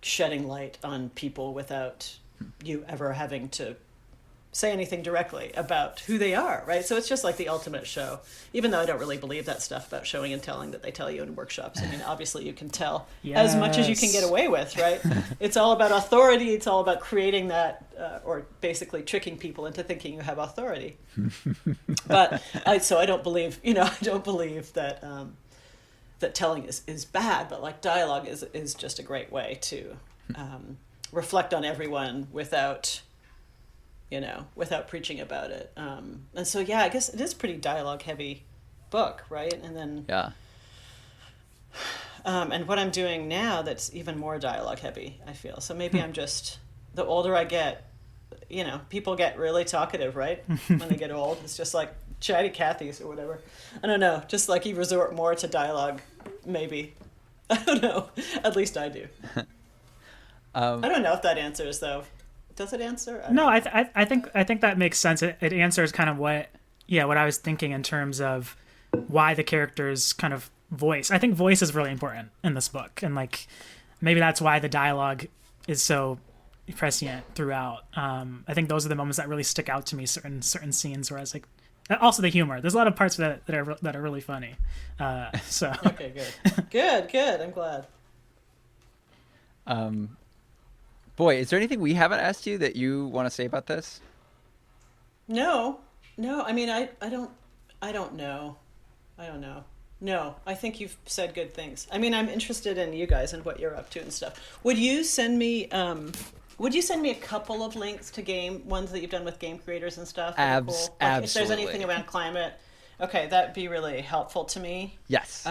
shedding light on people without you ever having to say anything directly about who they are, right? So it's just like the ultimate show, even though I don't really believe that stuff about showing and telling that they tell you in workshops. I mean, obviously you can tell as much as you can get away with, right? It's all about authority. It's all about creating that, or basically tricking people into thinking you have authority. But so I don't believe, I don't believe that that telling is bad, but like dialogue is just a great way to reflect on everyone without preaching about it. And so, yeah, I guess it is a pretty dialogue heavy book, right? And then, and what I'm doing now, that's even more dialogue heavy, I feel. So maybe I'm just, the older I get, people get really talkative, right? When they get old, it's just like chatty Cathy's or whatever. I don't know, just like you resort more to dialogue, maybe. I don't know. At least I do. I don't know if that answers, though. Does it answer? No, I think that makes sense. It answers kind of what I was thinking in terms of why the characters kind of voice. I think voice is really important in this book, and like maybe that's why the dialogue is so prescient throughout. I think those are the moments that really stick out to me. Certain scenes where I was like, also the humor. There's a lot of parts of that are really funny. So okay, good. I'm glad. Boy, is there anything we haven't asked you that you want to say about this? No. I mean, I don't know. No, I think you've said good things. I mean, I'm interested in you guys and what you're up to and stuff. Would you send me a couple of links to ones that you've done with game creators and stuff? Cool. Like, Absolutely. if there's anything around climate, okay, that'd be really helpful to me. Yes.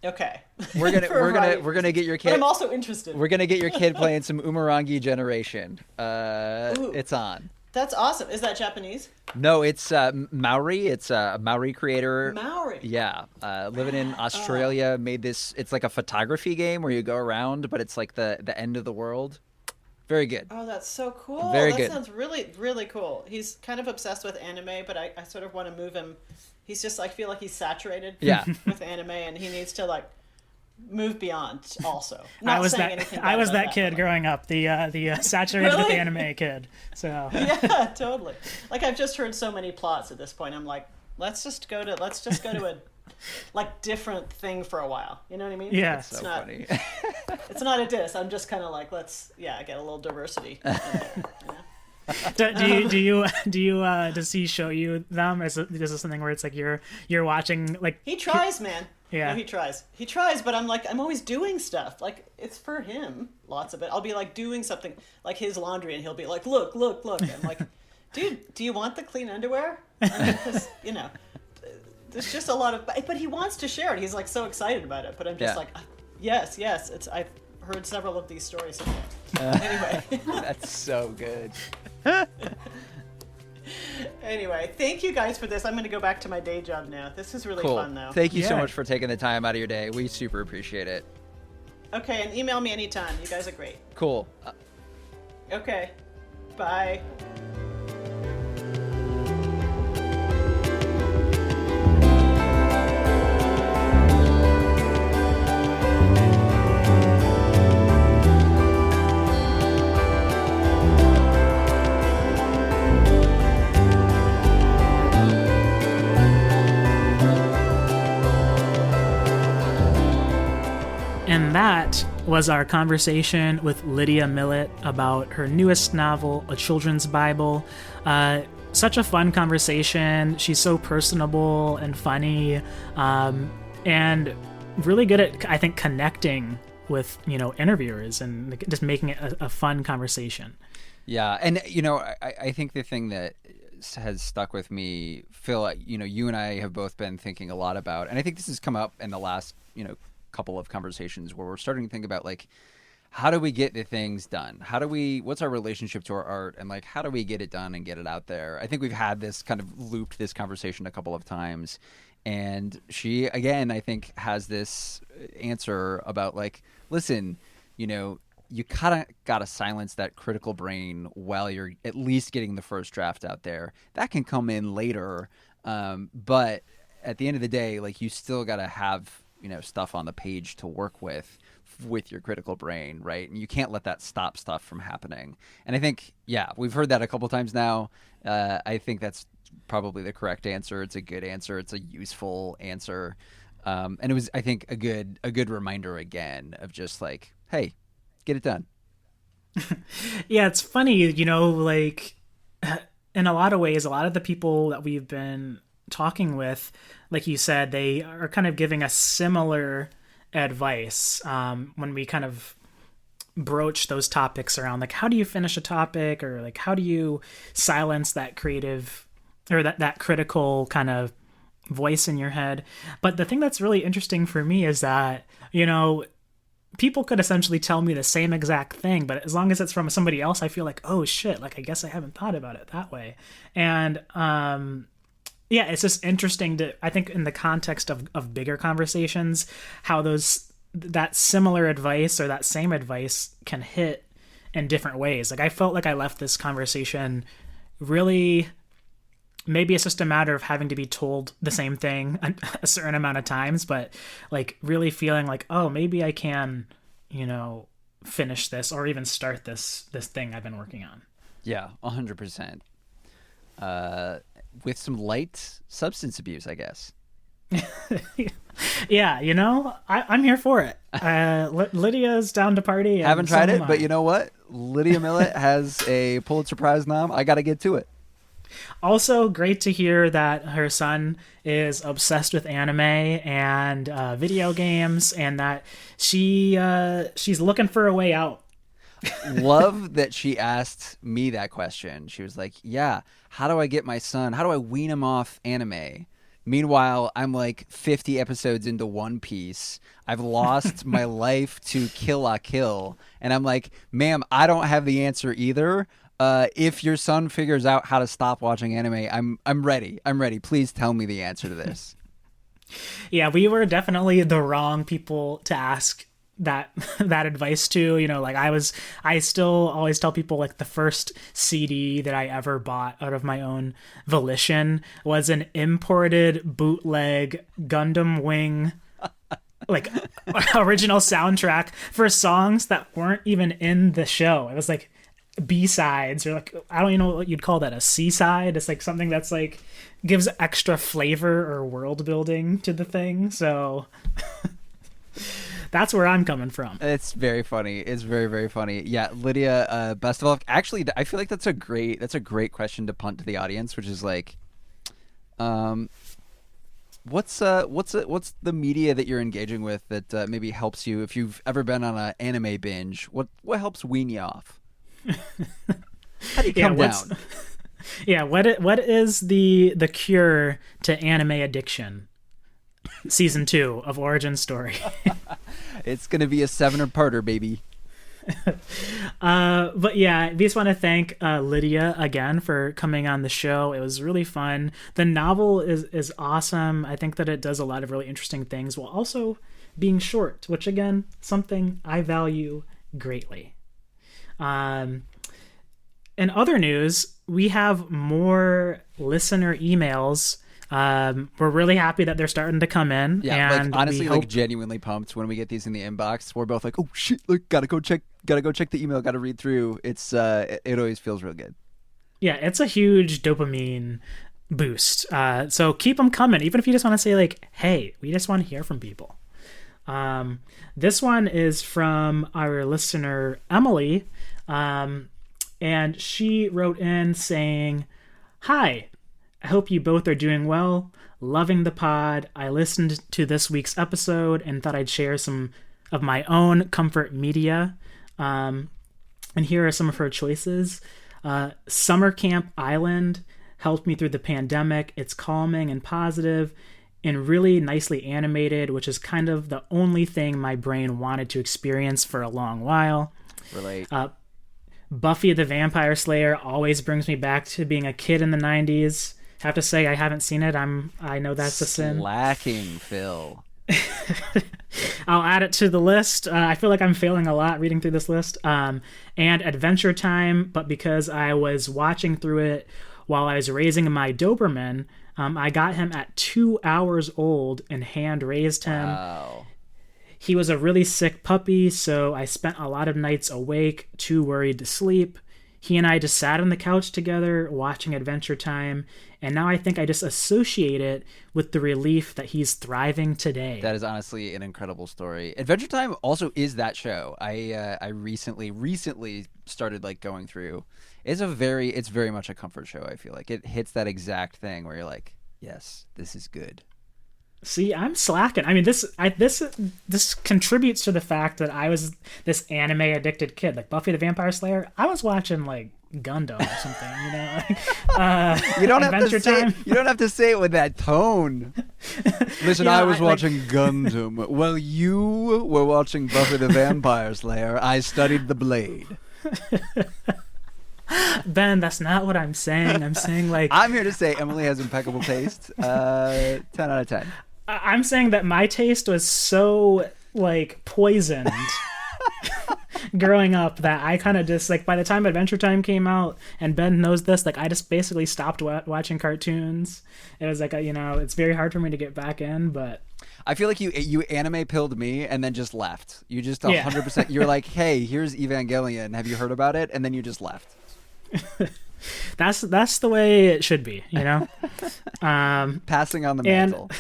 Okay. We're gonna get your kid. But I'm also interested. We're gonna get your kid playing some Umurangi Generation. It's on. That's awesome. Is that Japanese? No, it's Maori. It's a Maori creator. Maori. Yeah, living in Australia. Made this. It's like a photography game where you go around, but it's like the end of the world. Very good. Oh, that's so cool. Very that good. Sounds really, really cool. He's kind of obsessed with anime, but I sort of want to move him. He's just, I feel like he's saturated with anime, and he needs to like move beyond also. I was that kid growing up, the saturated with anime kid. So yeah, totally. Like I've just heard so many plots at this point. I'm like, let's just go to a like different thing for a while. You know what I mean? Yeah. It's so not funny. It's not a diss. I'm just kind of like, let's get a little diversity in there, you know? Does he show you them? Is this something where it's like you're watching, like he tries, man. Yeah, no, he tries, but I'm always doing stuff, like it's for him, lots of it. I'll be like doing something like his laundry, and he'll be like, look, I'm like, dude, do you want the clean underwear? Because there's just a lot of, but he wants to share it. He's like so excited about it, but I'm just like, yes, I've heard several of these stories. Anyway. That's so good. Anyway, thank you guys for this. I'm going to go back to my day job now. This is really fun, though. Thank you so much for taking the time out of your day. We super appreciate it. Okay, and email me anytime. You guys are great. Cool. Okay. Bye. And that was our conversation with Lydia Millet about her newest novel, A Children's Bible. Such a fun conversation. She's so personable and funny, and really good at, I think, connecting with interviewers and just making it a fun conversation. Yeah, and I think the thing that has stuck with me, Phil, you and I have both been thinking a lot about, and I think this has come up in the last couple of conversations where we're starting to think about, like, how do we get the things done? What's our relationship to our art, and like, how do we get it done and get it out there? I think we've had this kind of looped this conversation a couple of times, and she, again, I think has this answer about, like, listen, you kind of got to silence that critical brain while you're at least getting the first draft out there. That can come in later, but at the end of the day, like, you still got to have stuff on the page to work with your critical brain, right? And you can't let that stop stuff from happening. And I think, we've heard that a couple times now. I think that's probably the correct answer. It's a good answer. It's a useful answer. And it was, I think, a good reminder again of just like, hey, get it done. Yeah, it's funny, like in a lot of ways, a lot of the people that we've been talking with, like you said, they are kind of giving us similar advice when we kind of broach those topics around like how do you finish a topic, or like how do you silence that creative or that critical kind of voice in your head. But the thing that's really interesting for me is that people could essentially tell me the same exact thing, but as long as it's from somebody else, I feel like, oh shit, like I guess I haven't thought about it that way. And it's just interesting I think in the context of bigger conversations, how that similar advice or that same advice can hit in different ways. Like I felt like I left this conversation really, maybe it's just a matter of having to be told the same thing a certain amount of times, but like really feeling like, oh, maybe I can, finish this or even start this thing I've been working on. Yeah, 100%. With some light substance abuse, I guess. Yeah, I'm here for it. Lydia's down to party. Haven't tried it, but you know what? Lydia Millet has a Pulitzer Prize nom. I got to get to it. Also, great to hear that her son is obsessed with anime and video games, and that she's looking for a way out. Love that she asked me that question. She was like, yeah, how do I get my son? How do I wean him off anime? Meanwhile, I'm like 50 episodes into One Piece. I've lost my life to Kill la Kill. And I'm like, ma'am, I don't have the answer either. If your son figures out how to stop watching anime, I'm ready. I'm ready. Please tell me the answer to this. Yeah, we were definitely the wrong people to ask that advice to. I still always tell people like the first CD that I ever bought out of my own volition was an imported bootleg Gundam Wing like original soundtrack for songs that weren't even in the show. It was like B-sides, or like I don't even know what you'd call that, a C-side. It's like something that's like gives extra flavor or world building to the thing. So that's where I'm coming from. It's very funny. It's very, very funny. Yeah, Lydia, best of luck. Actually, I feel like that's a great question to punt to the audience, which is like, what's the media that you're engaging with that maybe helps you if you've ever been on an anime binge? What helps wean you off? How do you come down? Yeah, what is the cure to anime addiction? Season 2 of Origin Story. It's gonna be a 7-parter, baby. But yeah, we just want to thank Lydia again for coming on the show. It was really fun. The novel is awesome. I think that it does a lot of really interesting things while also being short, which again, something I value greatly. In other news, we have more listener emails. We're really happy that they're starting to come in. Yeah, and like honestly, like genuinely pumped when we get these in the inbox. We're both like, oh shit, look, gotta go check the email, gotta read through. It's it always feels real good. Yeah, it's a huge dopamine boost. So keep them coming, even if you just want to say like, hey, we just want to hear from people. This one is from our listener Emily, and she wrote in saying, hi, I hope you both are doing well. Loving the pod. I listened to this week's episode and thought I'd share some of my own comfort media. And here are some of her choices. Summer Camp Island helped me through the pandemic. It's calming and positive and really nicely animated, which is kind of the only thing my brain wanted to experience for a long while. Relate. Buffy the Vampire Slayer always brings me back to being a kid in the 90s. Have to say I haven't seen it. I know that's a sin. Slacking, Phil. I'll add it to the list. I feel like I'm failing a lot reading through this list. And Adventure Time, but because I was watching through it while I was raising my Doberman, I got him at 2 hours old and hand raised him. Wow. He was a really sick puppy, so I spent a lot of nights awake, too worried to sleep. He and I just sat on the couch together watching Adventure Time, and now I think I just associate it with the relief that he's thriving today. That is honestly an incredible story. Adventure Time also is that show. I recently started like going through. It's very much a comfort show. I feel like it hits that exact thing where you're like, yes, this is good. See, I'm slacking. I mean, this contributes to the fact that I was this anime addicted kid, like Buffy the Vampire Slayer. I was watching like Gundam or something, you know. You don't Adventure have to say Time. it, you don't have to say it with that tone. Listen, Yeah, I was watching Gundam. While you were watching Buffy the Vampire Slayer, I studied the blade. Ben, that's not what I'm saying. I'm saying like I'm here to say Emily has impeccable taste. 10 out of 10. I'm saying that my taste was so like poisoned growing up that I kind of just like by the time Adventure Time came out, and Ben knows this, like I just basically stopped watching cartoons. It was like it's very hard for me to get back in, but I feel like you anime pilled me and then just left. You just 100%. Yeah. You're like, hey, here's Evangelion. Have you heard about it? And then you just left. That's the way it should be, you know. Passing on the and mantle.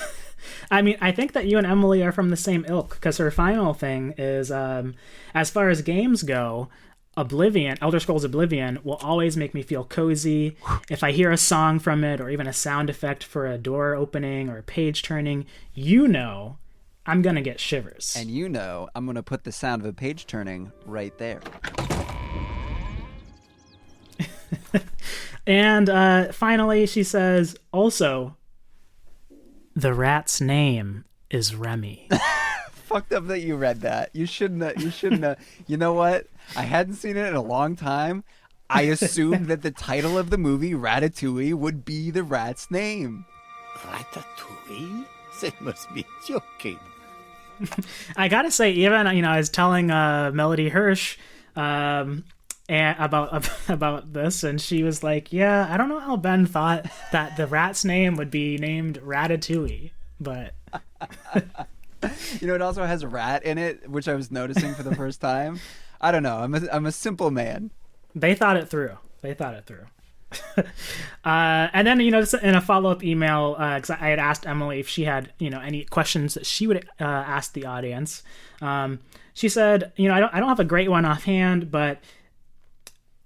I mean, I think that you and Emily are from the same ilk, because her final thing is, as far as games go, Elder Scrolls Oblivion will always make me feel cozy. If I hear a song from it, or even a sound effect for a door opening or a page turning, I'm gonna get shivers. And I'm going to put the sound of a page turning right there. And finally, she says, also, the rat's name is Remy. Fucked up that you read that. You shouldn't have. You know what? I hadn't seen it in a long time. I assumed that the title of the movie, Ratatouille, would be the rat's name. Ratatouille? They must be joking. I gotta say, even, I was telling Melody Hirsch and about this, and she was like, yeah, I don't know how Ben thought that the rat's name would be named Ratatouille, but It also has a rat in it, which I was noticing for the first time. I don't know. I'm a simple man. they thought it through. And then, just in a follow-up email, because I had asked Emily if she had, any questions that she would ask the audience. She said, I don't have a great one offhand, but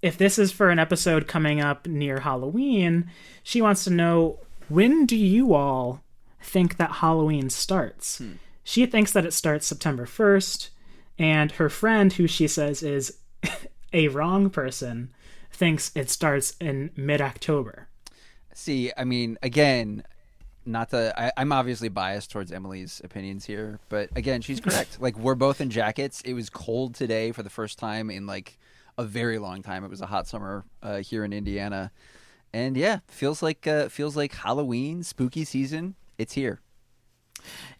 if this is for an episode coming up near Halloween, she wants to know, when do you all think that Halloween starts? She thinks that it starts September 1st, and her friend, who she says is a wrong person, thinks it starts in mid-October. See, I mean, again, I'm obviously biased towards Emily's opinions here, but again, she's correct. Like, we're both in jackets. It was cold today for the first time in like a very long time. It was a hot summer here in Indiana, and yeah, feels like Halloween, spooky season. It's here.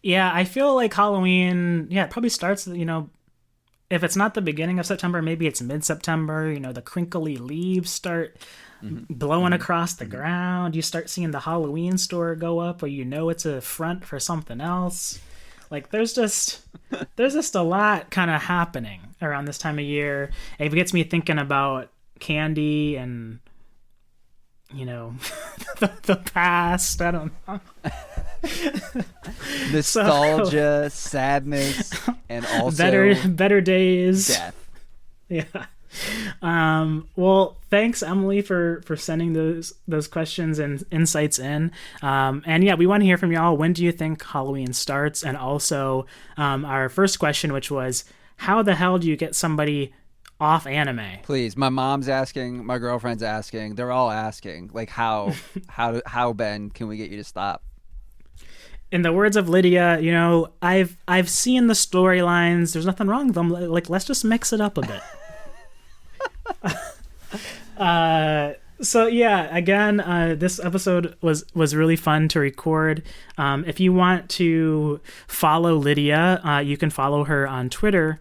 Yeah, I feel like Halloween, it probably starts, if it's not the beginning of September, maybe it's mid-September. The crinkly leaves start blowing across the ground. You start seeing the Halloween store go up, where it's a front for something else. Like, there's just a lot kind of happening around this time of year. It gets me thinking about candy and, the past. I don't know. Nostalgia, sadness, and also better days. Death. Yeah. Well, thanks, Emily, for sending those questions and insights in. And yeah, we want to hear from y'all. When do you think Halloween starts? And also, our first question, which was, how the hell do you get somebody off anime? Please, my mom's asking, my girlfriend's asking, they're all asking, like, how Ben, can we get you to stop? In the words of Lydia, I've seen the storylines. There's nothing wrong with them. Like, let's just mix it up a bit. So yeah, again, this episode was really fun to record. If you want to follow Lydia, you can follow her on Twitter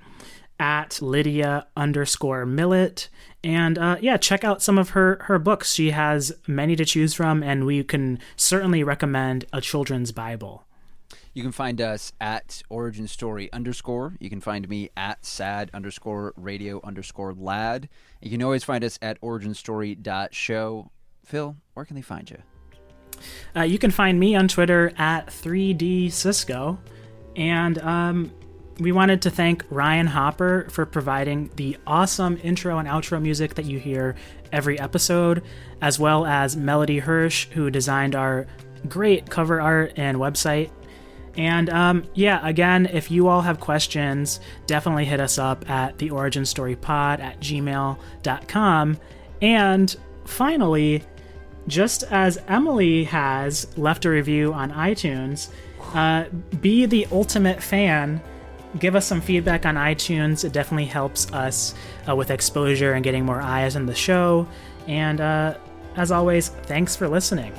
at Lydia_Millet. And check out some of her books. She has many to choose from, and we can certainly recommend A Children's Bible. You can find us at Origin Story _. You can find me at sad_radio_lad. You can always find us at originstory.show. Phil, where can they find you? You can find me on Twitter at 3DCisco. And we wanted to thank Ryan Hopper for providing the awesome intro and outro music that you hear every episode, as well as Melody Hirsch, who designed our great cover art and website. And again, if you all have questions, definitely hit us up at theoriginstorypod@gmail.com. And finally, just as Emily has left a review on iTunes, be the ultimate fan. Give us some feedback on iTunes. It definitely helps us with exposure and getting more eyes on the show. And as always, thanks for listening.